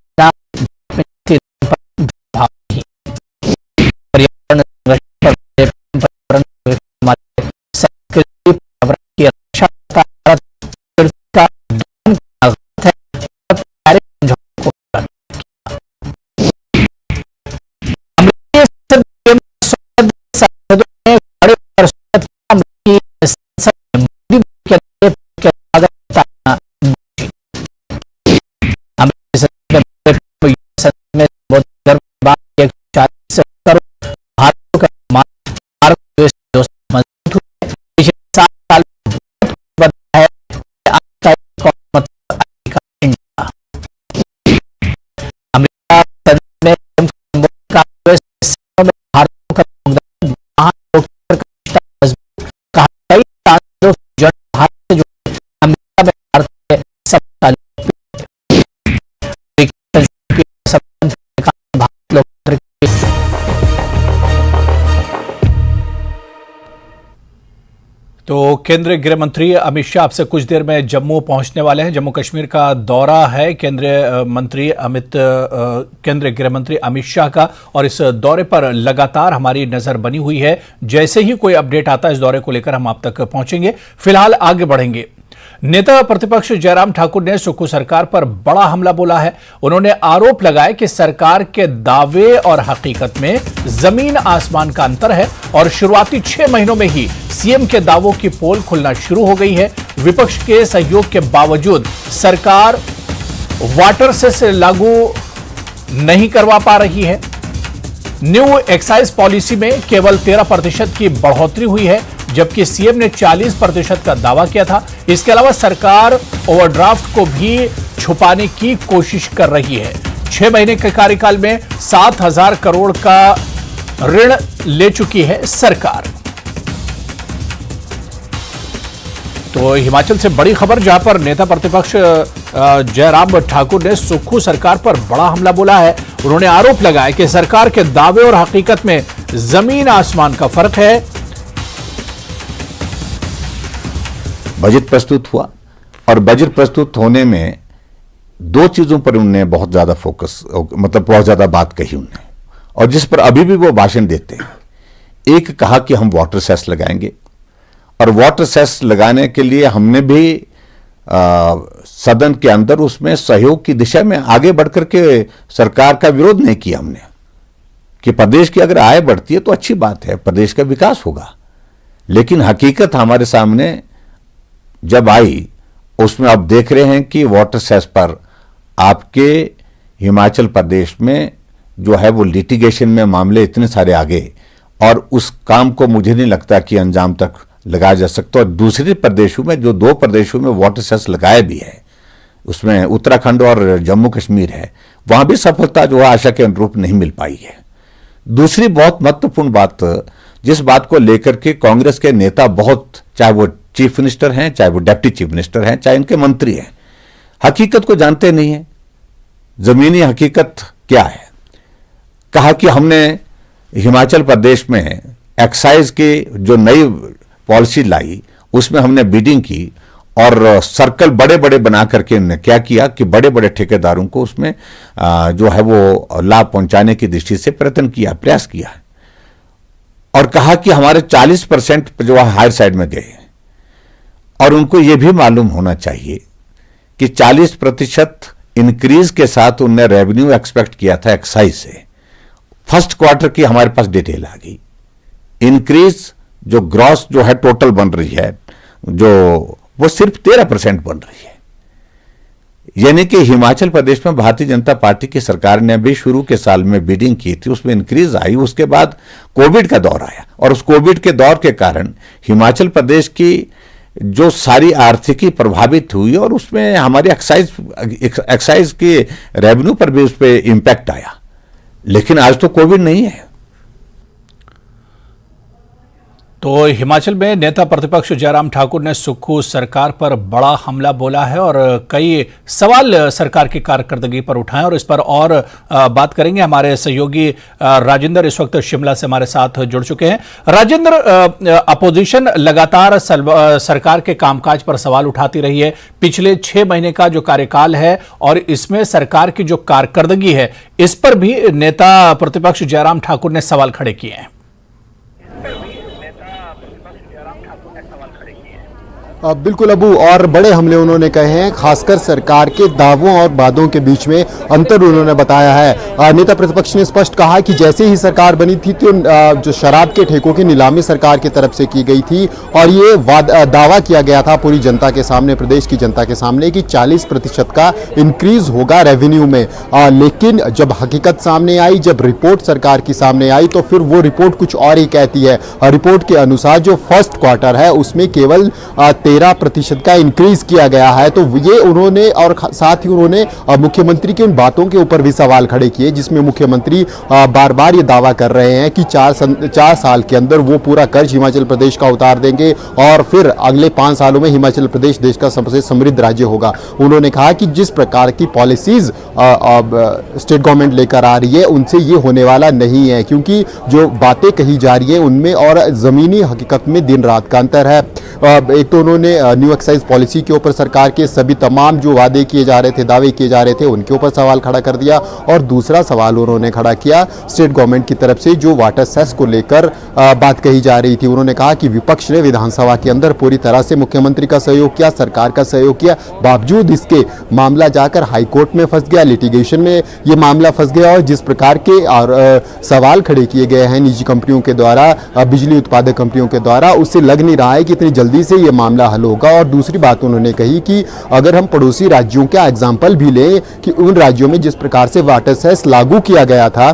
तो केंद्रीय गृह मंत्री अमित शाह आपसे कुछ देर में जम्मू पहुंचने वाले हैं। जम्मू कश्मीर का दौरा है केंद्रीय गृह मंत्री अमित शाह का और इस दौरे पर लगातार हमारी नजर बनी हुई है। जैसे ही कोई अपडेट आता है इस दौरे को लेकर हम आप तक पहुंचेंगे। फिलहाल आगे बढ़ेंगे। नेता प्रतिपक्ष जयराम ठाकुर ने सुक्खू सरकार पर बड़ा हमला बोला है। उन्होंने आरोप लगाया कि सरकार के दावे और हकीकत में जमीन आसमान का अंतर है और शुरुआती 6 महीनों में ही सीएम के दावों की पोल खुलना शुरू हो गई है। विपक्ष के सहयोग के बावजूद सरकार वाटर सेस लागू नहीं करवा पा रही है। न्यू एक्साइज पॉलिसी में केवल 13% की बढ़ोतरी हुई है, जबकि सीएम ने 40% का दावा किया था। इसके अलावा सरकार ओवरड्राफ्ट को भी छुपाने की कोशिश कर रही है। 6 महीने के कार्यकाल में 7,000 करोड़ का ऋण ले चुकी है सरकार। तो हिमाचल से बड़ी खबर, जहां पर नेता प्रतिपक्ष जयराम ठाकुर ने सुक्खू सरकार पर बड़ा हमला बोला है। उन्होंने आरोप लगाया कि सरकार के दावे और हकीकत में जमीन आसमान का फर्क है। बजट प्रस्तुत हुआ और बजट प्रस्तुत होने में 2 चीजों पर उन्होंने बहुत ज्यादा फोकस, मतलब बहुत ज्यादा बात कही उन्होंने, और जिस पर अभी भी वो भाषण देते हैं। एक कहा कि हम वाटर सेस लगाएंगे और वाटर सेस लगाने के लिए हमने भी सदन के अंदर उसमें सहयोग की दिशा में आगे बढ़कर के सरकार का विरोध नहीं किया हमने कि प्रदेश की अगर आय बढ़ती है तो अच्छी बात है, प्रदेश का विकास होगा। लेकिन हकीकत हमारे सामने जब आई उसमें अब देख रहे हैं कि वाटर सेस पर आपके हिमाचल प्रदेश में जो है वो लिटिगेशन में मामले इतने सारे आगे, और उस काम को मुझे नहीं लगता कि अंजाम तक लगाया जा सकता। और दूसरे प्रदेशों में, जो 2 प्रदेशों में वाटर सेस लगाया भी है, उसमें उत्तराखंड और जम्मू कश्मीर है, वहां भी सफलता जो है आशा के अनुरूप नहीं मिल पाई है। दूसरी बहुत महत्वपूर्ण बात, जिस बात को लेकर के कांग्रेस के नेता बहुत, चाहे वो चीफ मिनिस्टर हैं, चाहे वो डिप्टी चीफ मिनिस्टर हैं, चाहे इनके मंत्री हैं, हकीकत को जानते नहीं है। जमीनी हकीकत क्या है? कहा कि हमने हिमाचल प्रदेश में एक्साइज की जो नई पॉलिसी लाई उसमें हमने बिडिंग की और सर्कल बड़े बड़े बना करके इन्होंने क्या किया कि बड़े बड़े ठेकेदारों को उसमें जो है वो लाभ पहुंचाने की दृष्टि से प्रयत्न किया, प्रयास किया, और कहा कि हमारे 40% जो है हायर साइड में गए। और उनको यह भी मालूम होना चाहिए कि 40% इंक्रीज के साथ उनने रेवेन्यू एक्सपेक्ट किया था एक्साइज से। फर्स्ट क्वार्टर की हमारे पास डिटेल आ गई, इंक्रीज जो ग्रॉस जो है टोटल बन रही है जो वो सिर्फ 13% बन रही है। यानी कि हिमाचल प्रदेश में भारतीय जनता पार्टी की सरकार ने अभी शुरू के साल में बिडिंग की थी, उसमें इंक्रीज आई, उसके बाद कोविड का दौर आया और उस कोविड के दौर के कारण हिमाचल प्रदेश की जो सारी आर्थिकी प्रभावित हुई और उसमें हमारी एक्साइज के रेवेन्यू पर भी उस पर इंपैक्ट आया। लेकिन आज तो कोविड नहीं है। तो हिमाचल में नेता प्रतिपक्ष जयराम ठाकुर ने सुक्खू सरकार पर बड़ा हमला बोला है और कई सवाल सरकार की कारकर्दगी पर उठाए, और इस पर और बात करेंगे। हमारे सहयोगी राजेंद्र इस वक्त शिमला से हमारे साथ जुड़ चुके हैं। राजेंद्र, अपोजिशन लगातार सरकार के कामकाज पर सवाल उठाती रही है। पिछले 6 महीने का जो कार्यकाल है और इसमें सरकार की जो कारकर्दगी है, इस पर भी नेता प्रतिपक्ष जयराम ठाकुर ने सवाल खड़े किए हैं। बिल्कुल अबू, और बड़े हमले उन्होंने कहे हैं, खासकर सरकार के दावों और वादों के बीच में अंतर उन्होंने बताया है। नेता प्रतिपक्ष ने स्पष्ट कहा कि जैसे ही सरकार बनी थी तो जो शराब के ठेकों की नीलामी सरकार की तरफ से की गई थी और ये दावा किया गया था पूरी जनता के सामने, प्रदेश की जनता के सामने, कि 40% का इंक्रीज होगा रेवेन्यू में। लेकिन जब हकीकत सामने आई, जब रिपोर्ट सरकार की सामने आई, तो फिर वो रिपोर्ट कुछ और ही कहती है। रिपोर्ट के अनुसार जो फर्स्ट क्वार्टर है उसमें केवल 13% का इंक्रीज किया गया है। तो ये उन्होंने, और साथ ही उन्होंने मुख्यमंत्री की उन बातों के ऊपर भी सवाल खड़े किए जिसमें मुख्यमंत्री बार बार ये दावा कर रहे हैं कि 4 साल के अंदर वो पूरा कर्ज हिमाचल प्रदेश का उतार देंगे और फिर अगले 5 सालों में हिमाचल प्रदेश देश का सबसे समृद्ध राज्य होगा। उन्होंने कहा कि जिस प्रकार की पॉलिसीज स्टेट गवर्नमेंट लेकर आ रही है उनसे ये होने वाला नहीं है, क्योंकि जो बातें कही जा रही है उनमें और जमीनी हकीकत में दिन रात का अंतर है। एक तो उन्होंने न्यू एक्साइज पॉलिसी के ऊपर सरकार के सभी तमाम जो वादे किए जा रहे थे, दावे किए जा रहे थे, उनके ऊपर सवाल खड़ा कर दिया। और दूसरा सवाल उन्होंने खड़ा किया स्टेट गवर्नमेंट की तरफ से जो वाटर सेस को लेकर बात कही जा रही थी। उन्होंने कहा कि विपक्ष ने विधानसभा के अंदर पूरी तरह से मुख्यमंत्री का सहयोग किया, सरकार का सहयोग किया, बावजूद इसके मामला जाकर हाईकोर्ट में फंस गया, लिटिगेशन में ये मामला फंस गया। और जिस प्रकार के सवाल खड़े किए गए हैं निजी कंपनियों के द्वारा, बिजली उत्पादक कंपनियों के द्वारा, उससे लग नहीं रहा है कि इतनी जल्दी से ये मामला हल होगा। और दूसरी बात उन्होंने कही कि अगर हम पड़ोसी राज्यों का एग्जाम्पल भी लें कि उन राज्यों में जिस प्रकार से वाटर सेस लागू किया गया था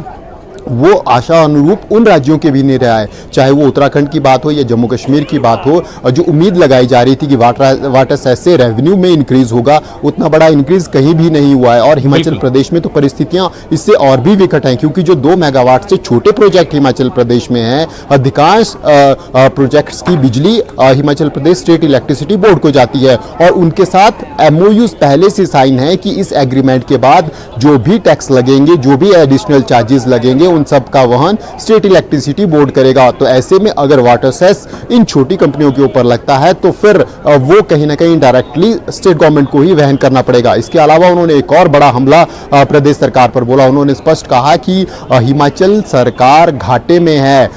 वो आशा अनुरूप उन राज्यों के भी नहीं रहा है, चाहे वो उत्तराखंड की बात हो या जम्मू कश्मीर की बात हो। और जो उम्मीद लगाई जा रही थी कि वाटर सेस से रेवेन्यू में इंक्रीज होगा, उतना बड़ा इंक्रीज कहीं भी नहीं हुआ है। और हिमाचल प्रदेश में तो परिस्थितियां इससे और भी विकट हैं, क्योंकि जो 2 मेगावाट से छोटे प्रोजेक्ट हिमाचल प्रदेश में हैं, अधिकांश प्रोजेक्ट्स की बिजली Himachal Pradesh state electricity board को जाती है और उनके साथ MOUs पहले से साइन है कि इस एग्रीमेंट के बाद जो भी टैक्स लगेंगे, जो भी एडिशनल चार्जेस लगेंगे, उन सब का वहन स्टेट इलेक्ट्रिसिटी बोर्ड करेगा। तो ऐसे में अगर वाटर सेस इन छोटी कंपनियों के ऊपर लगता है तो फिर वो कहीं ना कहीं डायरेक्टली स्टेट गवर्नमेंट को ही वहन करना पड़ेगा। इसके अलावा उन्होंने एक और बड़ा हमला प्रदेश सरकार पर बोला। उन्होंने स्पष्ट कहा कि हिमाचल सरकार घाटे में है,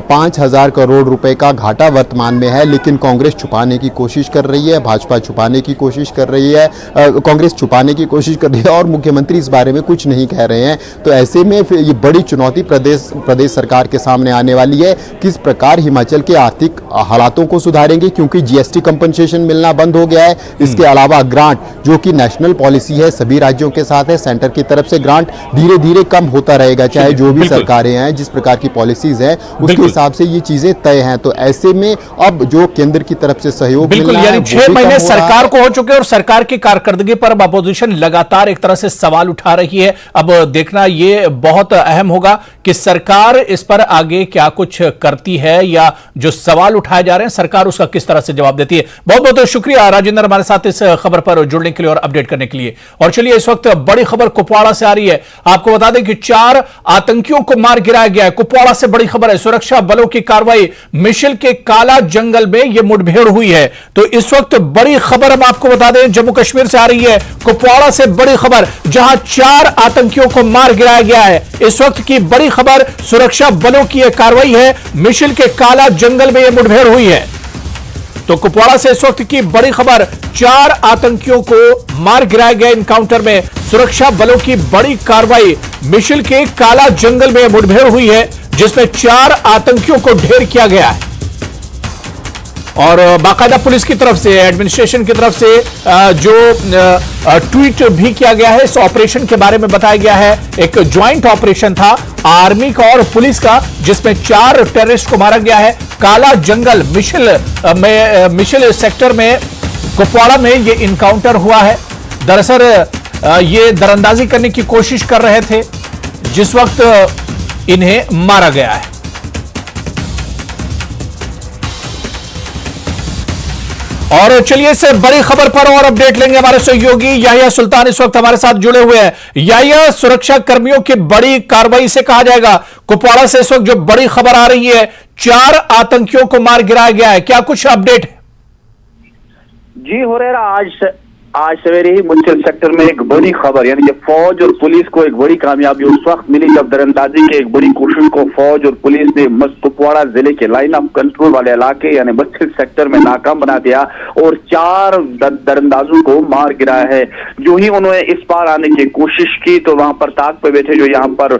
5,000 करोड़ रुपए का घाटा वर्तमान में है, लेकिन कांग्रेस छुपाने की कोशिश कर रही है, भाजपा छुपाने की कोशिश कर रही है, कांग्रेस छुपाने की कोशिश कर रही है और मुख्यमंत्री इस बारे में कुछ नहीं कह रहे हैं। तो ऐसे में फिर ये बड़ी चुनौती प्रदेश सरकार के सामने आने वाली है, किस प्रकार हिमाचल के आर्थिक हालातों को सुधारेंगे, क्योंकि जीएसटी कंपनसेशन मिलना बंद हो गया है। इसके अलावा ग्रांट जो कि नेशनल पॉलिसी है, सभी राज्यों के साथ है, सेंटर की तरफ से ग्रांट धीरे धीरे कम होता रहेगा, चाहे जो भी सरकारें हैं, जिस प्रकार की पॉलिसीज है उसके हिसाब से ये चीजें तय हैं। तो ऐसे में अब जो केंद्र की तरफ से सहयोग बिल्कुल, यानी 6 महीने सरकार को हो चुके हैं और सरकार की कारकर्दगी पर अब अपोजिशन लगातार एक तरह से सवाल उठा रही है। अब देखना ये बहुत अहम होगा कि सरकार इस पर आगे क्या कुछ करती है या जो सवाल उठाए जा रहे हैं सरकार उसका किस तरह से जवाब देती है। बहुत बहुत शुक्रिया राजेंद्र हमारे साथ इस खबर पर जुड़ने के लिए और अपडेट करने के लिए। और चलिए इस वक्त बड़ी खबर कुपवाड़ा से आ रही है। आपको बता दें कि 4 आतंकियों को मार गिराया गया है। कुपवाड़ा से बड़ी खबर है, सुरक्षा बलों की कार्रवाई, मिशिल के काला जंगल में यह मुठभेड़ हुई है। तो इस वक्त बड़ी खबर हम आपको बता दें जम्मू कश्मीर से आ रही है, कुपवाड़ा से बड़ी खबर जहां 4 आतंकियों को मार गिराया गया है। इस वक्त की बड़ी खबर, सुरक्षा बलों की यह कार्रवाई है, मिशिल के काला जंगल में यह मुठभेड़ हुई है। तो कुपवाड़ा से इस वक्त की बड़ी खबर, 4 आतंकियों को मार गिराया गया एनकाउंटर में, सुरक्षा बलों की बड़ी कार्रवाई, मिशिल के काला जंगल में मुठभेड़ हुई है जिसमें 4 आतंकियों को ढेर किया गया है। और बाकायदा पुलिस की तरफ से, एडमिनिस्ट्रेशन की तरफ से जो ट्वीट भी किया गया है, इस ऑपरेशन के बारे में बताया गया है। एक ज्वाइंट ऑपरेशन था आर्मी का और पुलिस का, जिसमें 4 टेररिस्ट को मारा गया है। काला जंगल मिशिल सेक्टर में कुपवाड़ा में ये इनकाउंटर हुआ है। दरअसल ये दरअंदाजी करने की कोशिश कर रहे थे जिस वक्त इन्हें मारा गया है। और चलिए इससे बड़ी खबर पर और अपडेट लेंगे, हमारे सहयोगी याहिया सुल्तान इस वक्त हमारे साथ जुड़े हुए हैं। याहिया, सुरक्षा कर्मियों की बड़ी कार्रवाई से कहा जाएगा, कुपवाड़ा से इस वक्त जो बड़ी खबर आ रही है, 4 आतंकियों को मार गिराया गया है, क्या कुछ अपडेट है? जी हुरैरा, आज सवेरे ही मुंशिल सेक्टर में एक बड़ी खबर, यानी कि फौज और पुलिस को एक बड़ी कामयाबी उस वक्त मिली जब दरअंदाजी की एक बड़ी कोशिश को फौज और पुलिस ने कुपवाड़ा जिले के लाइन ऑफ कंट्रोल वाले इलाके यानी मुंशिल सेक्टर में नाकाम बना दिया और 4 दरअंदाजों को मार गिराया है। जो ही उन्होंने इस पार आने की कोशिश की तो वहां पर ताक पे बैठे जो यहाँ पर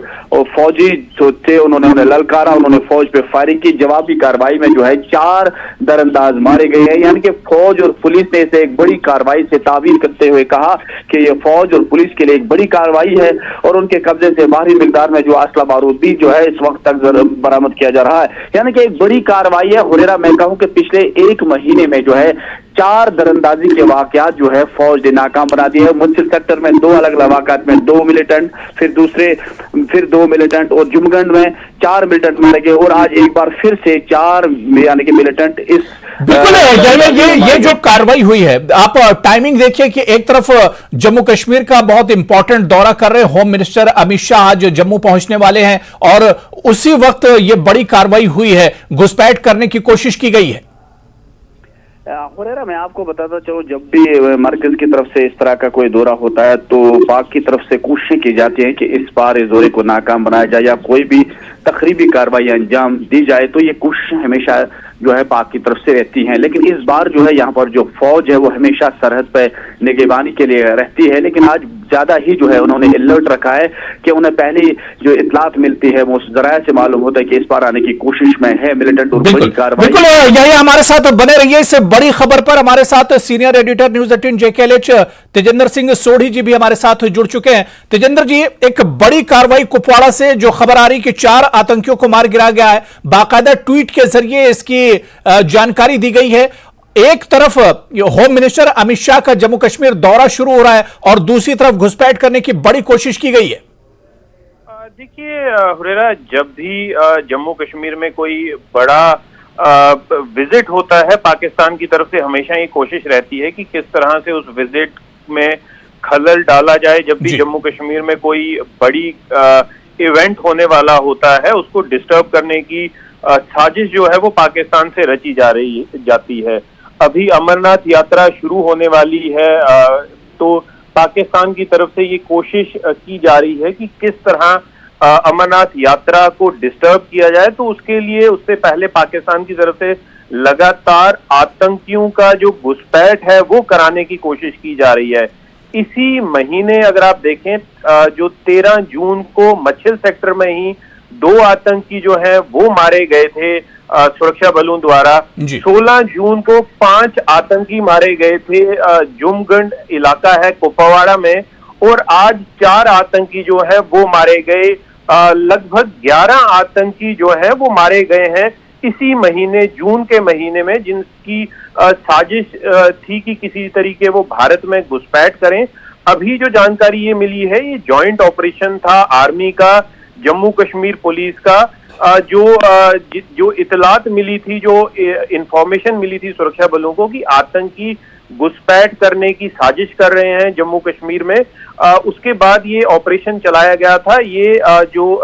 फौजी जो थे उन्होंने उन्हें ललकारा, उन्होंने फौज पे फायरिंग की। जवाबी कार्रवाई में जो है 4 दरअंदाज मारे गए हैं, यानी कि फौज और पुलिस ने इसे एक बड़ी कार्रवाई से करते हुए कहा कि यह फौज और पुलिस के लिए एक बड़ी कार्रवाई है और उनके कब्जे से भारी मिकदार में जो असला बारूद भी जो है इस वक्त तक बरामद किया जा रहा है, यानी कि एक बड़ी कार्रवाई है। हुरैरा, मैं कहूं कि पिछले 1 महीने में जो है 4 दरअंदाजी के वाकयात जो है फौज ने नाकाम बना दिए हैं। मुंशिल सेक्टर में 2 अलग वाकयात में 2 मिलिटेंट, फिर 2 मिलिटेंट और जुमगंड में 4 मिलिटेंट मारे गए और आज एक बार फिर से 4 यानी कि मिलिटेंट इस बिल्कुल ये जो कार्रवाई हुई है, आप टाइमिंग देखिए कि एक तरफ जम्मू कश्मीर का बहुत इंपॉर्टेंट दौरा कर रहे होम मिनिस्टर अमित शाह आज जम्मू पहुंचने वाले हैं और उसी वक्त ये बड़ी कार्रवाई हुई है, घुसपैठ करने की कोशिश की गई है। हुरैरा, मैं आपको बताता चलूं, जब भी मरकज की तरफ से इस तरह का कोई दौरा होता है तो पाक की तरफ से कोशिश की जाती है कि इस बार इस दौरे को नाकाम बनाया जाए या कोई भी तकरीबी कार्रवाई अंजाम दी जाए, तो ये कोशिश हमेशा जो है पाक की तरफ से रहती हैं। लेकिन इस बार जो है यहाँ पर जो फौज है वो हमेशा सरहद पे निगरानी के लिए रहती है, लेकिन आज ज्यादा ही जो है उन्होंने अलर्ट रखा है कि उन्हें पहली जो इतलात मिलती है वो उस जराये से मालूम होता है कि इस बार आने की कोशिश में है मिलिटेंट और बड़ी कार्रवाई। बिल्कुल, यही हमारे साथ बने रहिए इस बड़ी खबर पर। हमारे साथ senior editor news 18 JKLH Tejendra Singh Sodhi ji भी हमारे साथ जुड़ चुके हैं। तेजेंद्र जी, एक बड़ी कार्रवाई कुपवाड़ा से जो खबर आ रही कि 4 आतंकियों को मार गिराया गया है, बाकायदा ट्वीट के जरिए इसकी जानकारी दी गई है। एक तरफ होम मिनिस्टर अमित शाह का जम्मू कश्मीर दौरा शुरू हो रहा है और दूसरी तरफ घुसपैठ करने की बड़ी कोशिश की गई है। देखिए हुरैरा, जब भी जम्मू कश्मीर में कोई बड़ा विजिट होता है पाकिस्तान की तरफ से हमेशा ये कोशिश रहती है कि किस तरह से उस विजिट में खलल डाला जाए। जब भी जम्मू कश्मीर में कोई बड़ी इवेंट होने वाला होता है उसको डिस्टर्ब करने की साजिश जो है वो पाकिस्तान से रची जाती है। अभी अमरनाथ यात्रा शुरू होने वाली है, तो पाकिस्तान की तरफ से ये कोशिश की जा रही है कि किस तरह अमरनाथ यात्रा को डिस्टर्ब किया जाए। तो उसके लिए उससे पहले पाकिस्तान की तरफ से लगातार आतंकियों का जो घुसपैठ है वो कराने की कोशिश की जा रही है। इसी महीने अगर आप देखें जो 13 जून को मच्छल सेक्टर में ही 2 आतंकी जो है वो मारे गए थे सुरक्षा बलों द्वारा। 16 जून को 5 आतंकी मारे गए थे जुमगंड इलाका है कुपवाड़ा में, और आज 4 आतंकी जो है वो मारे गए। लगभग 11 आतंकी जो है वो मारे गए हैं इसी महीने, जून के महीने में, जिनकी साजिश थी कि किसी तरीके वो भारत में घुसपैठ करें। अभी जो जानकारी ये मिली है ये जॉइंट ऑपरेशन था आर्मी का, जम्मू कश्मीर पुलिस का। जो इतलात मिली थी, जो इंफॉर्मेशन मिली थी सुरक्षा बलों को कि आतंकी घुसपैठ करने की साजिश कर रहे हैं जम्मू कश्मीर में, उसके बाद ये ऑपरेशन चलाया गया था। ये जो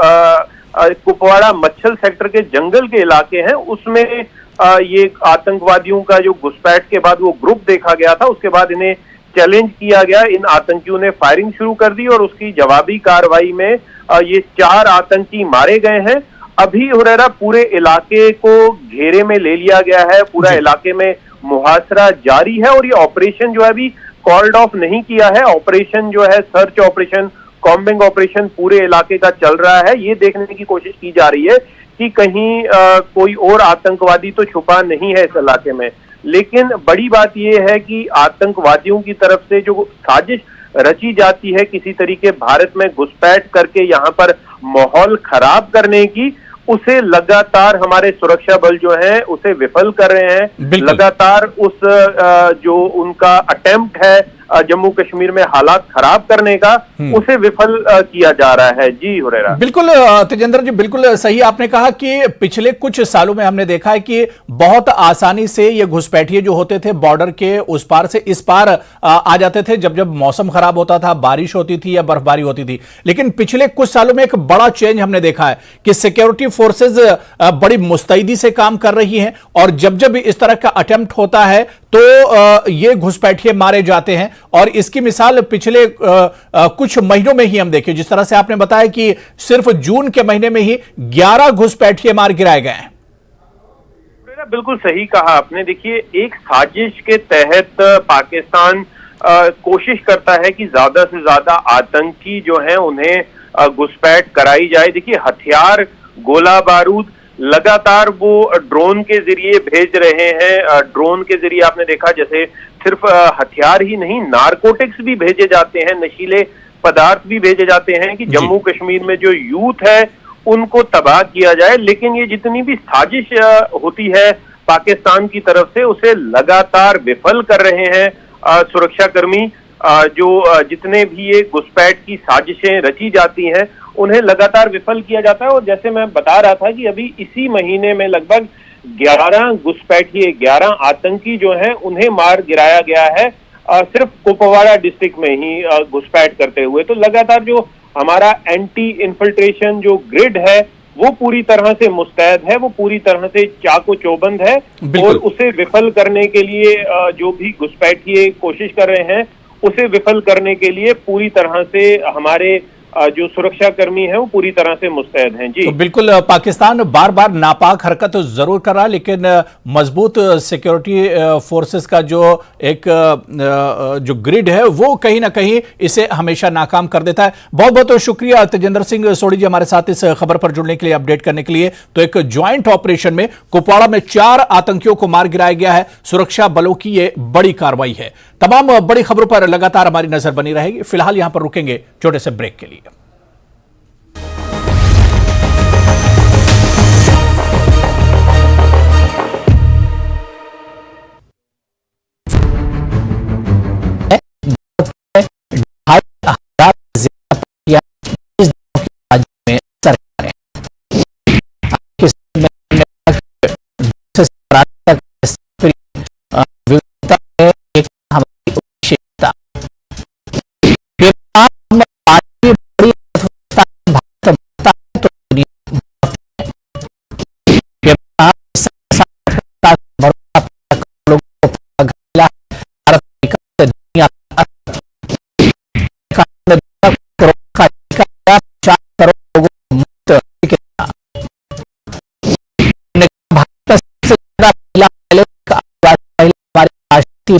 कुपवाड़ा मच्छल सेक्टर के जंगल के इलाके हैं उसमें ये आतंकवादियों का जो घुसपैठ के बाद वो ग्रुप देखा गया था, उसके बाद इन्हें चैलेंज किया गया। इन आतंकियों ने फायरिंग शुरू कर दी और उसकी जवाबी कार्रवाई में ये 4 आतंकी मारे गए हैं। अभी हुरैरा पूरे इलाके को घेरे में ले लिया गया है, पूरा इलाके में मुहासरा जारी है, और ये ऑपरेशन जो है अभी कॉल्ड ऑफ नहीं किया है। ऑपरेशन जो है सर्च ऑपरेशन, कॉम्बिंग ऑपरेशन पूरे इलाके का चल रहा है। ये देखने की कोशिश की जा रही है कि कहीं कोई और आतंकवादी तो छुपा नहीं है इस इलाके में। लेकिन बड़ी बात यह है कि आतंकवादियों की तरफ से जो साजिश रची जाती है किसी तरीके भारत में घुसपैठ करके यहाँ पर माहौल खराब करने की, उसे लगातार हमारे सुरक्षा बल जो है उसे विफल कर रहे हैं। लगातार उस जो उनका अटेम्प्ट है जम्मू कश्मीर में हालात खराब करने का, उसे विफल किया जा रहा है। जी हुरैरा, बिल्कुल तेजेंद्र जी, बिल्कुल सही आपने कहा कि पिछले कुछ सालों में हमने देखा है कि बहुत आसानी से ये घुसपैठिए जो होते थे बॉर्डर के उस पार से इस पार आ जाते थे जब जब मौसम खराब होता था, बारिश होती थी या बर्फबारी होती थी। लेकिन पिछले कुछ सालों में एक बड़ा चेंज हमने देखा है कि सिक्योरिटी फोर्सेज बड़ी मुस्तैदी से काम कर रही हैं, और जब जब इस तरह का अटेम्प्ट होता है तो ये घुसपैठिए मारे जाते हैं। और इसकी मिसाल पिछले कुछ महीनों में ही हम देखें, जिस तरह से आपने बताया कि सिर्फ जून के महीने में ही 11 घुसपैठिए मार गिराए गए हैं। बिल्कुल सही कहा आपने। देखिए, एक साजिश के तहत पाकिस्तान कोशिश करता है कि ज्यादा से ज्यादा आतंकी जो हैं उन्हें घुसपैठ कराई जाए। देखिए, हथियार, गोला बारूद लगातार वो ड्रोन के जरिए भेज रहे हैं। ड्रोन के जरिए आपने देखा जैसे सिर्फ हथियार ही नहीं, नारकोटिक्स भी भेजे जाते हैं, नशीले पदार्थ भी भेजे जाते हैं कि जम्मू कश्मीर में जो यूथ है उनको तबाह किया जाए। लेकिन ये जितनी भी साजिश होती है पाकिस्तान की तरफ से, उसे लगातार विफल कर रहे हैं सुरक्षाकर्मी। जो जितने भी ये घुसपैठ की साजिशें रची जाती हैं उन्हें लगातार विफल किया जाता है। और जैसे मैं बता रहा था कि अभी इसी महीने में लगभग 11 घुसपैठिए, 11 आतंकी जो हैं उन्हें मार गिराया गया है सिर्फ कुपवाड़ा डिस्ट्रिक्ट में ही घुसपैठ करते हुए। तो लगातार जो हमारा एंटी इन्फिल्ट्रेशन जो ग्रिड है वो पूरी तरह से मुस्तैद है, वो पूरी तरह से चाको चौबंद है, और उसे विफल करने के लिए जो भी घुसपैठिए कोशिश कर रहे हैं उसे विफल करने के लिए पूरी तरह से हमारे जो सुरक्षा कर्मी है वो पूरी तरह से मुस्तैद हैं। जी, तो बिल्कुल पाकिस्तान बार बार नापाक हरकत तो जरूर कर रहा है, लेकिन मजबूत सिक्योरिटी फोर्सेस का जो एक जो ग्रिड है वो कहीं ना कहीं इसे हमेशा नाकाम कर देता है। बहुत बहुत शुक्रिया तेजेंद्र सिंह सोढ़ी जी हमारे साथ इस खबर पर जुड़ने के लिए, अपडेट करने के लिए। तो एक ज्वाइंट ऑपरेशन में कुपवाड़ा में 4 आतंकियों को मार गिराया गया है। सुरक्षा बलों की यह बड़ी कार्रवाई है। तमाम बड़ी खबरों पर लगातार हमारी नजर बनी रहेगी। फिलहाल यहां पर रुकेंगे छोटे से ब्रेक के लिए। करोड़ लोगों को मुफ्त टीका। भारत में सबसे ज्यादा महिला हमारी राष्ट्रीय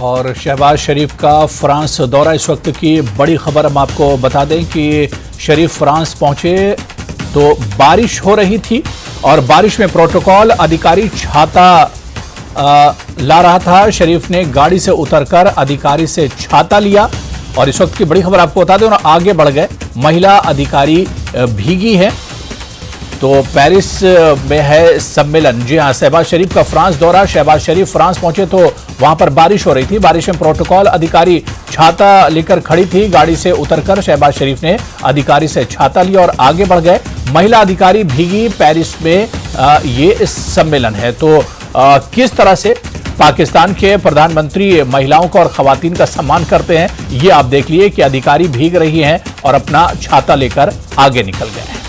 और शहबाज शरीफ का फ्रांस दौरा, इस वक्त की बड़ी खबर हम आपको बता दें कि शरीफ फ्रांस पहुंचे तो बारिश हो रही थी और बारिश में प्रोटोकॉल अधिकारी छाता ला रहा था। शरीफ ने गाड़ी से उतरकर अधिकारी से छाता लिया और इस वक्त की बड़ी खबर आपको बता दें और आगे बढ़ गए। महिला अधिकारी भीगी है तो पेरिस में है सम्मेलन। जी हां, शहबाज शरीफ का फ्रांस दौरा। शहबाज शरीफ फ्रांस पहुंचे तो वहां पर बारिश हो रही थी। बारिश में प्रोटोकॉल अधिकारी छाता लेकर खड़ी थी। गाड़ी से उतरकर शहबाज शरीफ ने अधिकारी से छाता लिया और आगे बढ़ गए। महिला अधिकारी भीगी। पेरिस में ये सम्मेलन है। तो किस तरह से पाकिस्तान के प्रधानमंत्री महिलाओं का और खवातीन का सम्मान करते हैं, ये आप देख लिए कि अधिकारी भीग रही हैं और अपना छाता लेकर आगे निकल गए हैं।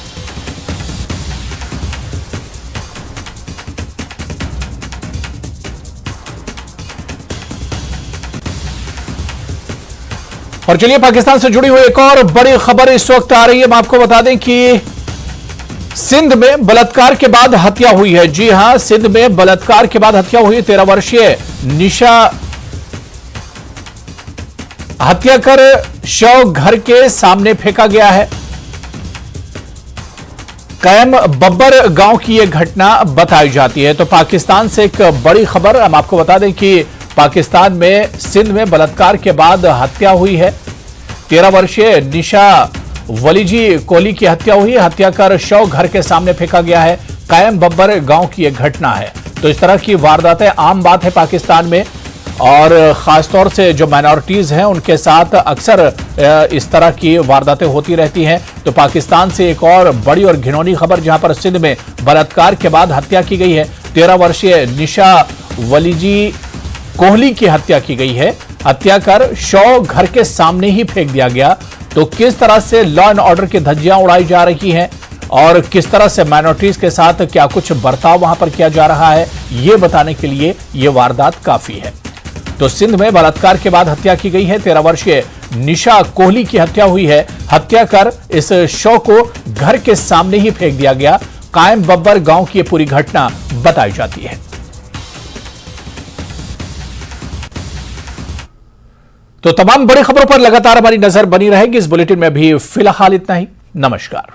और चलिए पाकिस्तान से जुड़ी हुई एक और बड़ी खबर इस वक्त आ रही है। हम आपको बता दें कि सिंध में बलात्कार के बाद हत्या हुई है। जी हां, सिंध में बलात्कार के बाद हत्या हुई। 13 वर्षीय निशा हत्या कर शव घर के सामने फेंका गया है। कैम बब्बर गांव की यह घटना बताई जाती है। तो पाकिस्तान से एक बड़ी खबर हम आपको बता दें कि पाकिस्तान में सिंध में बलात्कार के बाद हत्या हुई है। 13 वर्षीय निशा वलीजी कोहली की हत्या हुई। हत्या कर शव घर के सामने फेंका गया है। कायम बब्बर गांव की यह घटना है। तो इस तरह की वारदातें आम बात है पाकिस्तान में और खासतौर से जो माइनॉरिटीज हैं उनके साथ अक्सर इस तरह की वारदातें होती रहती हैं। तो पाकिस्तान से एक और बड़ी और घिनौनी खबर, जहां पर सिंध में बलात्कार के बाद हत्या की गई है। 13 वर्षीय निशा वलीजी कोहली की हत्या की गई है। हत्या कर शव घर के सामने ही फेंक दिया गया। तो किस तरह से लॉ एंड ऑर्डर की धज्जियां उड़ाई जा रही हैं और किस तरह से माइनॉरिटीज के साथ क्या कुछ बर्ताव वहां पर किया जा रहा है, ये बताने के लिए ये वारदात काफी है। तो सिंध में बलात्कार के बाद हत्या की गई है। 13 वर्षीय निशा कोहली की हत्या हुई है। हत्या कर इस शव को घर के सामने ही फेंक दिया गया। कायम बब्बर गांव की यह पूरी घटना बताई जाती है। तो तमाम बड़ी खबरों पर लगातार हमारी नजर बनी रहेगी। इस बुलेटिन में भी फिलहाल इतना ही। नमस्कार।